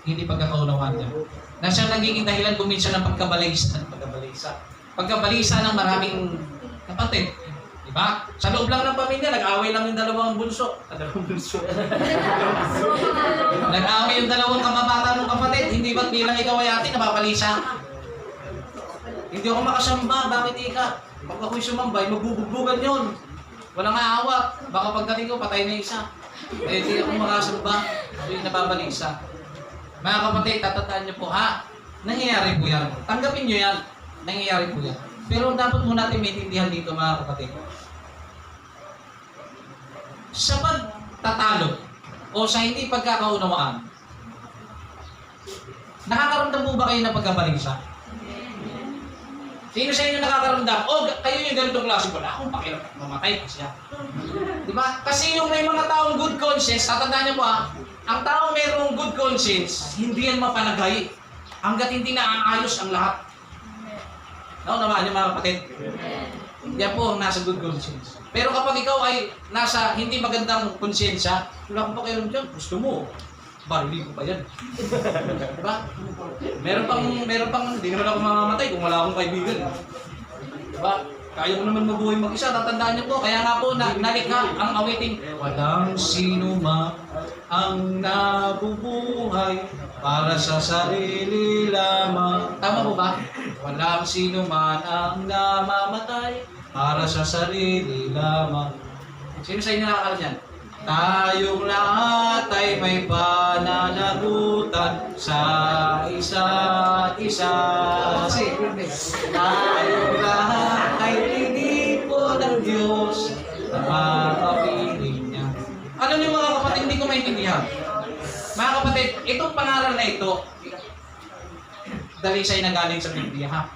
Speaker 1: hindi pagkakaunawaan niya. Na siya nagiging dahilan kung minsan ng pagkabalisa ng maraming kapatid. Diba? Sa loob lang ng pamilya, nag-away lang yung dalawang bunso. Nag-away yung dalawang kababata ng kapatid. Hindi ba't bilang ikaw ay ate, nababalisa? Hindi ako makasamba, bakit ika? Pag ako'y sumambay, magbubugbugan yun. Walang aawat. Baka pagdating ko, patay na isa. Eh, hindi ako makasamba. Ako'y nababalisa. Mga kapatid, tatatandaan niyo po, nangyayari po yan. Tanggapin niyo yan. Nangyayari po yan. Pero dapat mo natin maintindihan dito, mga kapatid. Sa pagtatalo o sa hindi pagkakaunawaan, nakakaramdam po ba kayo ng pagkabalisa? Sino sa inyo nakakaramdam? Kayo yung ganitong klase, wala akong pakialam, mamatay pa siya. Diba? Kasi yung may mga taong good conscience, tatandaan niyo po ang taong mayroong good conscience, hindi yan mapalagay hanggat hindi naaayos ang lahat. Naman yung mga kapatid. Yan po ang nasa good conscience. Pero kapag ikaw ay nasa hindi magandang konsyensya, wala akong pakialam dyan, gusto mo, barili ko pa yan. Diba? Meron pang, hindi naman ako mamamatay kung wala akong kaibigan. Diba? Kaya ko naman mabuhay mag-isa, tatandaan niyo po, kaya nga po, nalikha ang awiting, walang sino man ang nabubuhay para sa sarili lamang. Tama po ba? Walang sino man ang namamatay para sa sarili lamang. Sino sa inyo nakakalam yan? Tayong lahat ay may pananagutan sa isa't isa. Tayong lahat ay tinipo ng Diyos na makapiling niya. Ano niyo mga kapatid, hindi ko maintindihan. Mga kapatid, itong pangaral na ito, dalisay na galing sa Biblia,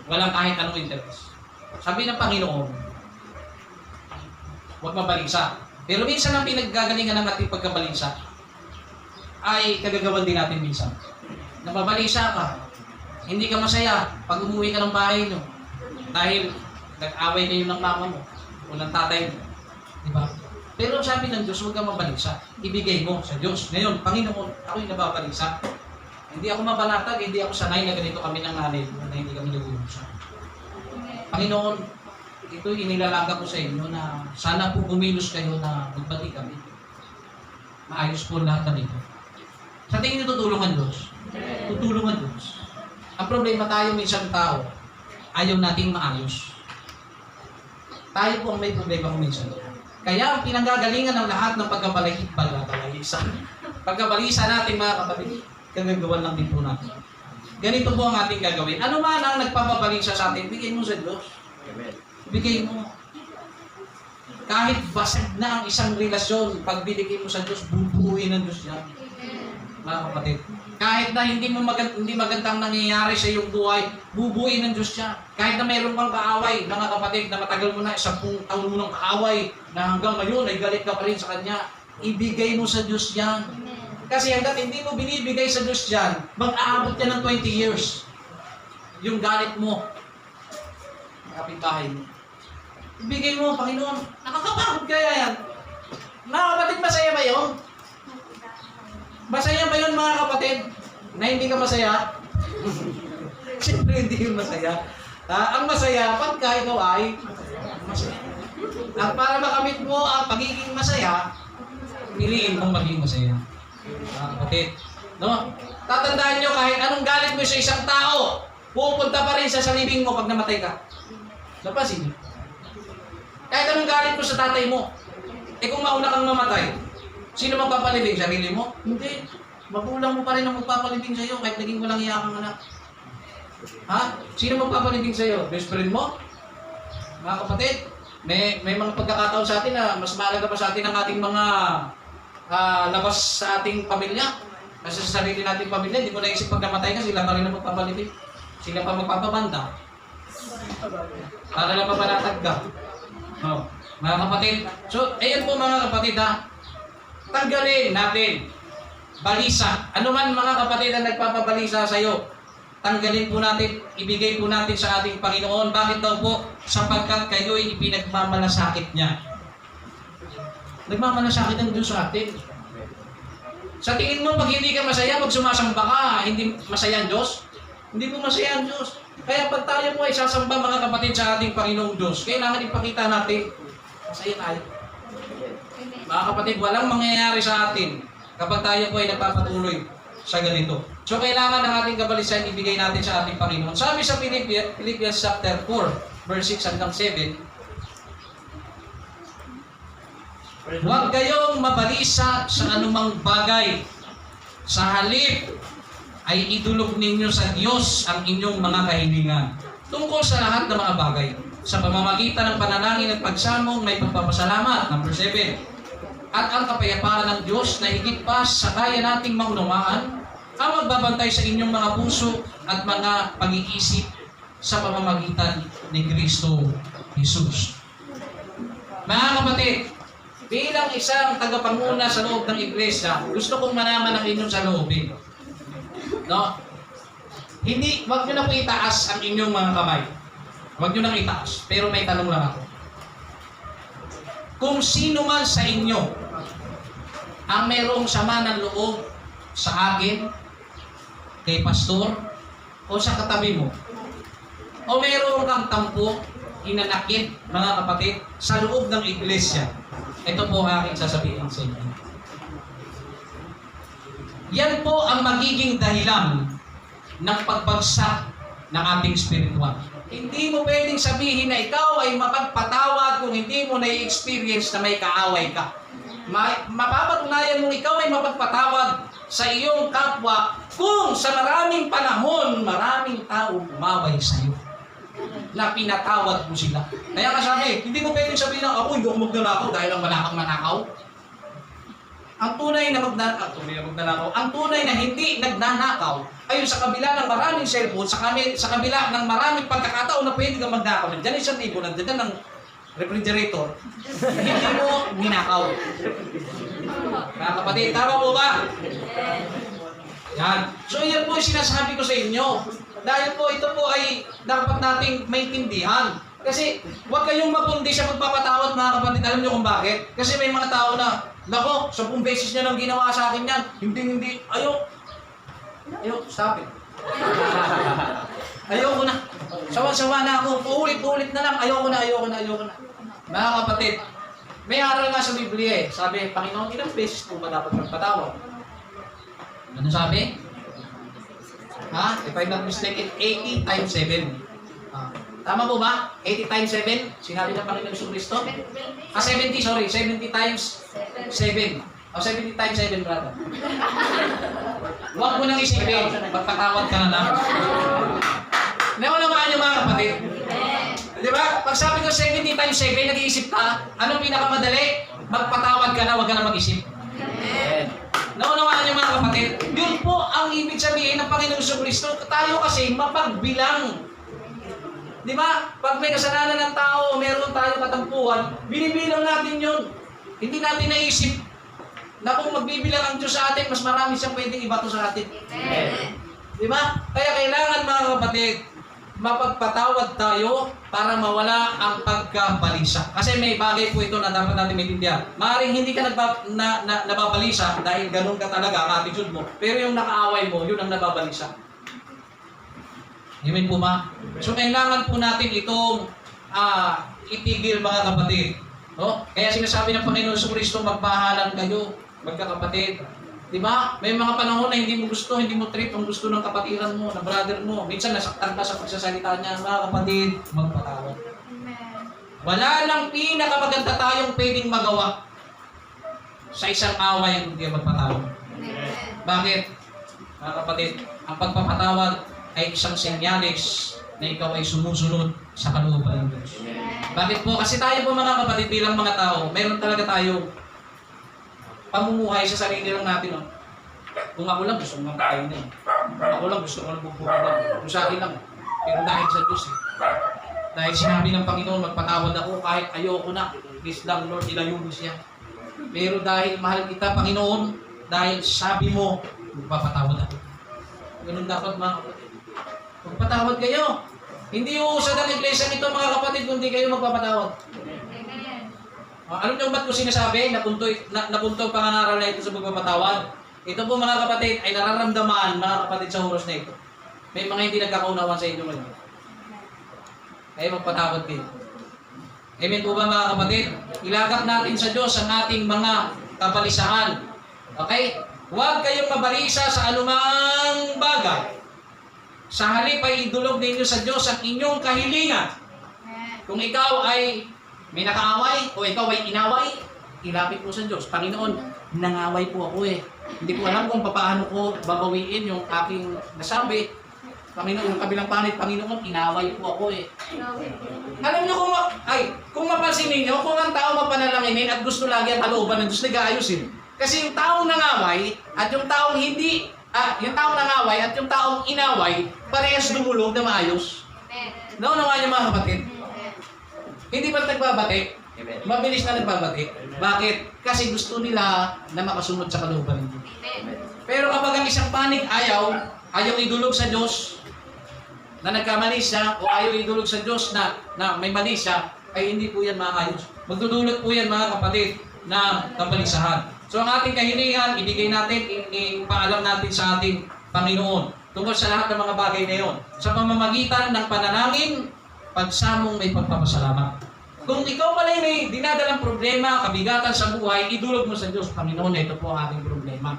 Speaker 1: walang kahit anong interest. Sabi ng Panginoon, huwag mabalisa. Pero minsan ang pinaggagalingan ng ating pagkabalisa, ay kagagawan din natin minsan. Nababalisa ka, hindi ka masaya pag umuwi ka ng bahay nyo. Dahil nag-away kayo ng mama mo o ng tatay mo. Diba? Pero sabi ng Diyos, huwag kang mabalisa. Ibigay mo sa Diyos. Ngayon, Panginoon, ako'y nababalisa. Hindi ako mabanatag, hindi ako sanay na ganito kami ng nanay na hindi kami nag-uusap. Panginoon, ito inilalaga ko sa inyo na sana po kumilos kayo na magbati kami. Maayos po lahat kami ito. Sa tingin niyo tutulungan Diyos? Tutulungan Diyos. Ang problema tayo minsan tao, ayaw nating maayos. Tayo po ang may problema kung minsan. Kaya ang pinanggagalingan ng lahat ng pagkabalisa natin mga kapatid, kagagawan lang din po natin. Ganito po ang ating gagawin. Ano man ang nagpapabalisa sa atin, bigay mo sa Diyos. Bigay mo. Kahit basag na ang isang relasyon, pag binigay mo sa Diyos, bubuuin ng Diyos yan. Mga kapatid. Kahit na hindi magandang nangyayari sa iyong buhay, bubuuin ng Diyos yan. Kahit na mayroon kang kaaway, mga kapatid, na matagal mo na, 10 taon mo ng kaaway, na hanggang ngayon ay galit ka pa rin sa Kanya, ibigay mo sa Diyos yan. Kasi hanggat hindi mo binibigay sa Diyos yan, mag-aabot yan ng 20 years. Yung galit mo, kapitbahay mo. Ibigay mo, Panginoon. Nakakapagod kaya yan. Mga kapatid, masaya ba yun? Masaya ba yun, mga kapatid? Na hindi ka masaya? Siyempre hindi yung masaya. Ang masaya, pagka ikaw ay masaya. At para makamit mo ang pagiging masaya, piliin mong maging masaya. Mga kapatid, no? Tatandaan nyo, kahit anong galit mo sa isang tao, pupunta pa rin sa libing mo pag namatay ka. Napansin nyo? Kahit anong galit mo sa tatay mo, kung mauna kang mamatay, sino magpapalibing? Sarili mo? Hindi. Magulang mo pa rin ang magpapalibing sa'yo kahit naging walang iya kang anak. Ha? Sino magpapalibing sa'yo? Best friend mo? Mga kapatid, may mga pagkakataon sa atin na mas mahalaga pa sa atin ang ating mga labas sa ating pamilya. Kasi sa sarili nating pamilya, hindi mo naisip pag namatay ka, sila pa rin ang magpapalibing. Sila pa magpapabanda. Para lang mapanatag ka. Oh, mga kapatid. So, ayan po mga kapatid ha. Tanggalin natin balisa. Ano man mga kapatid ang nagpapabalisa sa iyo, tanggalin po natin, ibigay po natin sa ating Panginoon. Bakit daw po? Sapagkat kayo'y ipinagmamalasakit niya. Nagmamalasakit ang Diyos sa atin. Sa tingin mo, pag hindi ka masaya, pag sumasamba ka, hindi masaya ang Diyos? Hindi po masaya ang Diyos. Kaya pag tayo po ay sasamba mga kapatid sa ating Panginoong Diyos, kailangan ipakita natin, masaya tayo. Mga kapatid, walang mangyayari sa atin kapag tayo po ay nagpapatuloy sa ganito. So kailangan ng ating kabalisan ibigay natin sa ating Panginoon. Sabi sa Philippians chapter 4, verse 6 hanggang 7, huwag kayong mabalisa sa anumang bagay. Sa halip ay idulog ninyo sa Diyos ang inyong mga kahilingan tungkol sa lahat ng mga bagay. Sa pamamagitan ng panalangin at pagsamong may pagpapasalamat. Number 7. At ang kapayapaan ng Diyos na higit pa sa kaya nating maunawaan ang magbabantay sa inyong mga puso at mga pag-iisip sa pamamagitan ni Kristo Jesus. Mga kapatid, bilang isang tagapanguna sa loob ng iglesia, gusto kong malaman ang inyong saloobin. No? Wag nyo na po itaas ang inyong mga kamay. Wag nyo nang itaas. Pero may tanong lang ako. Kung sino man sa inyo ang merong sama ng loob sa akin, kay pastor, o sa katabi mo, o merong kang tampo, hinanakit, mga kapatid, sa loob ng iglesia, ito po aking sasabihin sa inyo. Yan po ang magiging dahilan ng pagbagsak ng ating spiritual. Hindi mo pwedeng sabihin na ikaw ay mapagpatawad kung hindi mo na-experience na may kaaway ka. Mapapatunayan mong ikaw ay mapagpatawad sa iyong kapwa kung sa maraming panahon, maraming tao umaway sa iyo na pinatawad mo sila. Kaya kasabi, hindi mo pwedeng sabihin na ako hindi ako magnanakaw dahil ang malakang manakaw. Ang tunay na magnanakaw, ang tunay na hindi nagnanakaw ay sa kabila ng maraming cellphone, sa kabila ng maraming pagkakataon na pwede kang magnakaw. Nandiyan isang libo, nandiyan ng refrigerator, hindi mo ninakaw. Mga kapatid, tama po ba? Yan. So yan po yung sinasabi ko sa inyo. Dahil po ito po ay dapat nating maintindihan. Kasi huwag kayong mapundi sa pagpapatawad mga kapatid. Alam niyo kung bakit? Kasi may mga tao na, nako, 10 beses niya lang ginawa sa akin yan. Hindi. Ayok, stop it. Ayoko na. Sawa-sawa na ako. Uulit-ulit na lang. Ayoko na. Mga kapatid, may aral nga sa Biblia eh. Sabi, Panginoon, ilang beses po ba dapat magpatawad? Ano sabi? If I'm not mistaken, 80 times 7. Tama po ba? 80 times 7? Sinabi ng Panginoon Kristo? 70 times 7. 70 times 7, brother. Huwag mo nang isipin. Magpatawad ka na lang. Naunawaan niyo mga kapatid? Di ba? Pag sabi ko 70 times 7, nag-iisip ka, anong pinakamadali? Magpatawad ka na, huwag ka na mag-isip. Naunawaan niyo mga kapatid? Yun po ang ibig sabihin ng Panginoon Kristo. Tayo kasi mapagbilang. Di ba? Pag may kasalanan ng tao, meron tayong katampuhan, binibilang natin yun. Hindi natin naisip na kung magbibilang ang Diyos sa atin, mas marami siyang pwedeng ibato sa atin. Di ba? Kaya kailangan mga kapatid, mapagpatawad tayo para mawala ang pagkabalisa. Kasi may bagay po ito na dapat natin maintindihan. Maaaring hindi ka nababalisa dahil ganun ka talaga ang attitude mo. Pero yung nakaaway mo, yun ang nababalisa. Amen po ba? So kailangan po natin itong itigil mga kapatid. No? Kaya sinasabi ng Panginoon Kristo, magmahalan kayo, magkakapatid. Diba? May mga panahon na hindi mo gusto, hindi mo trip ang gusto ng kapatiran mo, ng brother mo. Minsan nasaktan ka sa pagsasalita niya, mga kapatid, magpatawad. Wala lang pinakamaganda tayong pwedeng magawa sa isang away ang hindi magpatawad. Bakit? Mga kapatid, ang pagpapatawad ay isang senyales na ikaw ay sumusunod sa kalooban ng Diyos. Bakit po? Kasi tayo po mga kapatid bilang mga tao, meron talaga tayo pamumuhay sa sarili lang natin. No? Kung ako lang gusto ko mapakain na. Ako lang gusto ko lang bubukada. Kung sa akin lang. Pero dahil sa Diyos dahil sinabi ng Panginoon, magpatawad ako kahit ayoko na. Please lang Lord, ilayo mo siya. Pero dahil mahal kita Panginoon, dahil sabi mo, magpapatawad ako. Ganun dapat mga kapatid. Magpatawad kayo. Hindi uusad ang iglesia nito mga kapatid kung hindi kayo magpapatawad. Alam niyo ba't ko sinasabi? Napunto ang pangangaral na ito sa pagpapatawad. Ito po mga kapatid ay nararamdaman mga kapatid sa oras na ito. May mga hindi nagkakaunawan sa inyo ngayon. Kaya magpatawad kayo. Amen po ba mga kapatid? Ilagak natin sa Diyos ang ating mga kabalisahan. Okay? Huwag kayong mabalisa sa anumang bagay. Sa halip ay idulog ninyo sa Diyos ang inyong kahilingan. Kung ikaw ay may nakaaway o ikaw ay inaway, ilapit mo sa Diyos. Panginoon, nangaway po ako eh. Hindi ko alam kung paano ko babawiin yung aking nasabi. Panginoon, yung kabilang panit, Panginoon, inaway po ako eh. Alam niyo kung mapansin ninyo, kung ang tao mapanalanginin at gusto lagi ang kalooban ng Diyos, nag-aayusin. Kasi yung taong nangaway at yung taong hindi yung taong nangaway at yung taong inaway, parehas dumulog na maayos. Naunawa niyo mga kapatid? Hindi ba nagbabati? Mabilis na nagbabati. Bakit? Kasi gusto nila na makasunod sa kalooban ng Diyos. Pero kapag ang isang panig ayaw idulog sa Diyos na nagkamali siya o ayaw idulog sa Diyos na may mali siya, ay hindi po yan maayos. Magdudulot po yan mga kapatid ng kabalisahan. So ang ating kahilingan, ibigay natin, ipaalam natin sa ating Panginoon tungkol sa lahat ng mga bagay na yun. Sa pamamagitan ng panalangin, pagsamong may pagpapasalamat. Kung ikaw pala may dinadalang problema, kabigatan sa buhay, idulog mo sa Diyos, Panginoon, ito po ang aking problema.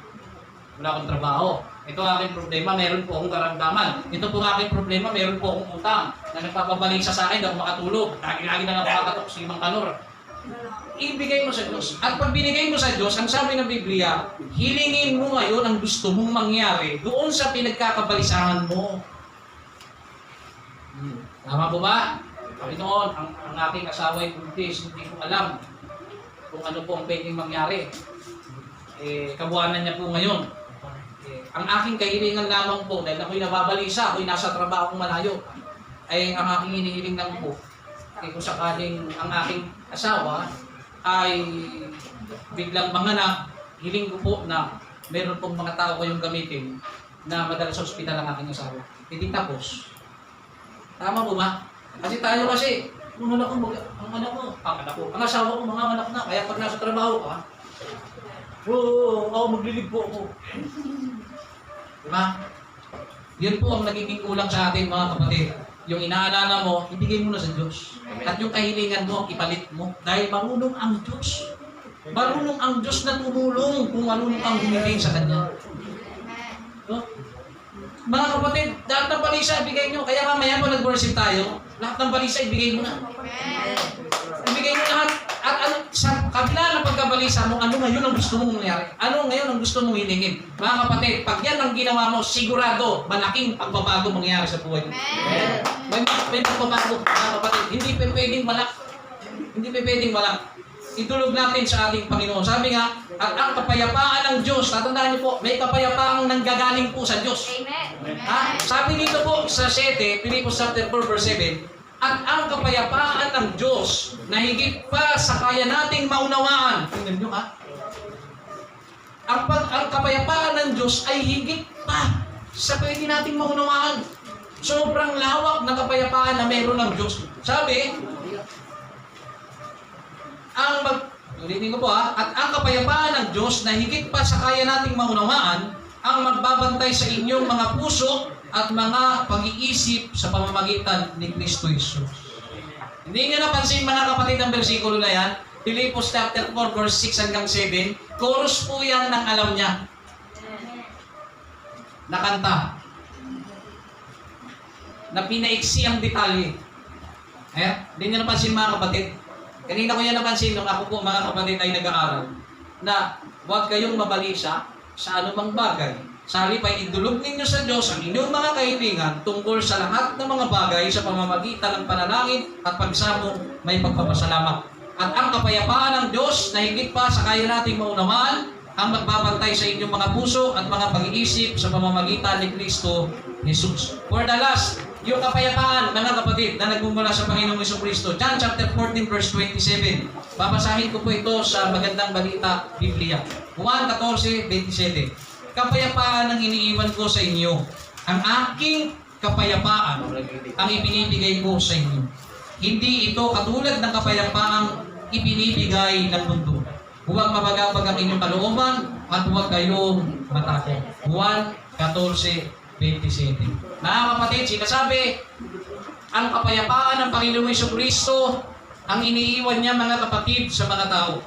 Speaker 1: Wala akong trabaho. Ito ang aking problema, meron po akong karamdaman. Ito po ang aking problema, meron po akong utang na nagpapabalisa sa akin, hindi ako makatulog. Lagi na nakakatok si Mang Kanor. Ibigay mo sa Diyos. At pag binigay mo sa Diyos, ang sabi ng Biblia, hilingin mo ngayon ang gusto mong mangyari doon sa pinagkakabalisahan mo. Tama po ba? Panginoon, ang aking asawa ay buntis, hindi ko alam kung ano po ang pwedeng mangyari. Kabuhanan niya po ngayon. Ang aking kahilingan lamang po, dahil ako'y nababalisa, ako'y nasa trabaho malayo, ay ang aking hinihiling lang po, kung sakaling ang aking asawa ay biglang manganak, hiling ko po na meron pong mga tao kayong gamitin na madala sa ospital ang aking asawa. Hindi tapos. Tama po ba? Kasi tayo kasi, ang anak ko, ang asawa ko, mga anak na, kaya pag nasa trabaho ka, maglilig po ako. Diba? Yun po ang nagiging kulang sa atin mga kapatid. Yung inaalala mo, ibigay mo na sa Diyos. At yung kahilingan mo, ipalit mo. Dahil marunong ang Diyos. Marunong ang Diyos na tumulong kung marunong ang humiling sa Kanya. No? Mga kapatid, lahat ng balisa ibigay nyo. Kaya mamaya po nag-worship tayo, lahat ng balisa ibigay mo na. Ibigay mo lahat. At ano, sa kabila ng pagkabalisa mo, ano ngayon ang gusto mong mangyari? Ano ngayon ang gusto mong hilingin? Mga kapatid, pag yan ang ginawa mo, sigurado, malaking pagbabago mangyari sa buhay mo. May pagbabago, mga kapatid. Hindi pa pwedeng wala. Hindi pa pwedeng wala. Itulog natin sa ating Panginoon. Sabi nga, at ang kapayapaan ng Diyos, tatandaan niyo po, may kapayapaang nanggagaling po sa Diyos. Ha? Sabi dito po sa 7, Philippians chapter 4 verse 7, at ang kapayapaan ng Diyos na higit pa sa kaya nating maunawaan. Tingnan nyo ha. Ang kapayapaan ng Diyos ay higit pa sa pwede nating maunawaan. Sobrang lawak ng kapayapaan na meron ng Diyos. Sabi, ulitin ko po ha, at ang kapayapaan ng Diyos na higit pa sa kaya nating maunawaan, ang magbabantay sa inyong mga puso at mga pag-iisip sa pamamagitan ni Kristo Jesus. Hindi nyo napansin mga kapatid ang versikulo na yan, Philippians chapter 4 verse 6 hanggang 7, chorus po yan ng alam niya. Nakanta. Na pinaiksi ang detalye. Hindi nyo napansin mga kapatid. Kanina ko yan napansin nung ako po mga kapatid ay nag-aaral na huwag kayong mabalisa sa anumang bagay. Sa halip ay idulog ninyo sa Diyos ang inyong mga kahilingan tungkol sa lahat ng mga bagay sa pamamagitan ng panalangin at pagsamo may pagpapasalamat. At ang kapayapaan ng Diyos na higit pa sa kaya nating maunawaan ang magbabantay sa inyong mga puso at mga pag-iisip sa pamamagitan ni Kristo Jesus. For the last, yung kapayapaan, mga kapatid, na nagmumula sa Panginoong Jesucristo. John chapter 14 verse 27. Babasahin ko po ito sa Magandang Balita, Biblia. Juan 14:27. Kapayapaan ang iniiwan ko sa inyo. Ang aking kapayapaan ang ibinibigay ko sa inyo. Hindi ito katulad ng kapayapaang ibinibigay ng mundo. Huwag mabagabag ang inyong kalooban at huwag kayong matakot. Juan 14:27. Mga kapatid, sinasabi, ang kapayapaan ng Panginoong Jesucristo ang iniiwan niya mga kapatid sa mga tao.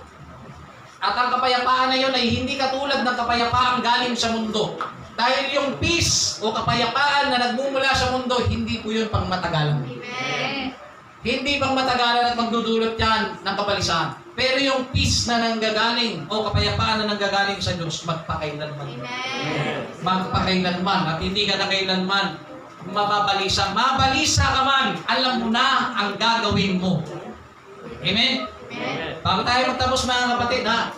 Speaker 1: At ang kapayapaan na yun ay hindi katulad ng kapayapaan galing sa mundo. Dahil yung peace o kapayapaan na nagmumula sa mundo, hindi po yun pang matagalan. Hindi pang matagalan at magdudulot yan ng kabalisahan. Pero yung peace na nanggagaling o kapayapaan na nanggagaling sa Diyos, magpakailanman. Magpakailanman. At hindi ka na kailanman mababalisa. Mabalisa ka man, alam mo na ang gagawin mo. Amen? Bago tayo magtapos mga kapatid ha,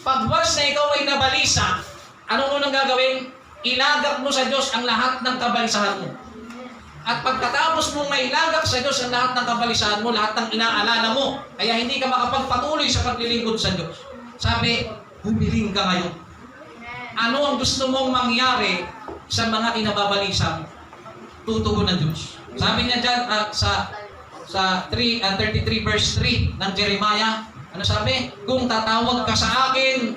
Speaker 1: pag once na ikaw ay nabalisa, anong unang gagawin? Ilagak mo sa Diyos ang lahat ng kabalisahan mo. At pagkatapos mong mailagak sa Diyos ang lahat ng kabalisahan mo, lahat ng inaalala mo, kaya hindi ka makapagpatuloy sa paglilingkod sa Diyos. Sabi, humiling ka ngayon. Ano ang gusto mong mangyari sa mga kinababalisan? Tutugon ng Diyos. Sabi niya dyan sa 33 verse 3 ng Jeremiah, ano sabi? Kung tatawag ka sa akin,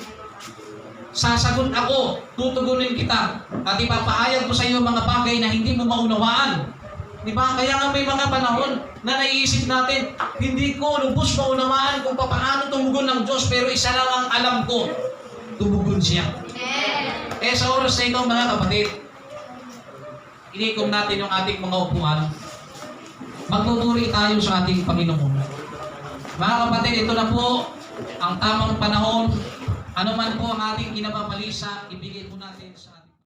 Speaker 1: sasagot ako, tutugunin kita, at ipapahayag ko sa iyo mga bagay na hindi mo maunawaan. Diba? Kaya nga may mga panahon na naiisip natin, hindi ko lubos maunawaan kung paano tumugon ng Diyos, pero isa lang ang alam ko, tumugon siya. Sa oras na ito mga kapatid, inikom natin yung ating mga upuan. Magtuturi tayo sa ating Panginoon. Mga kapatid, ito na po ang tamang panahon. Ano man po ang ating kinababalisa, ibigay po natin sa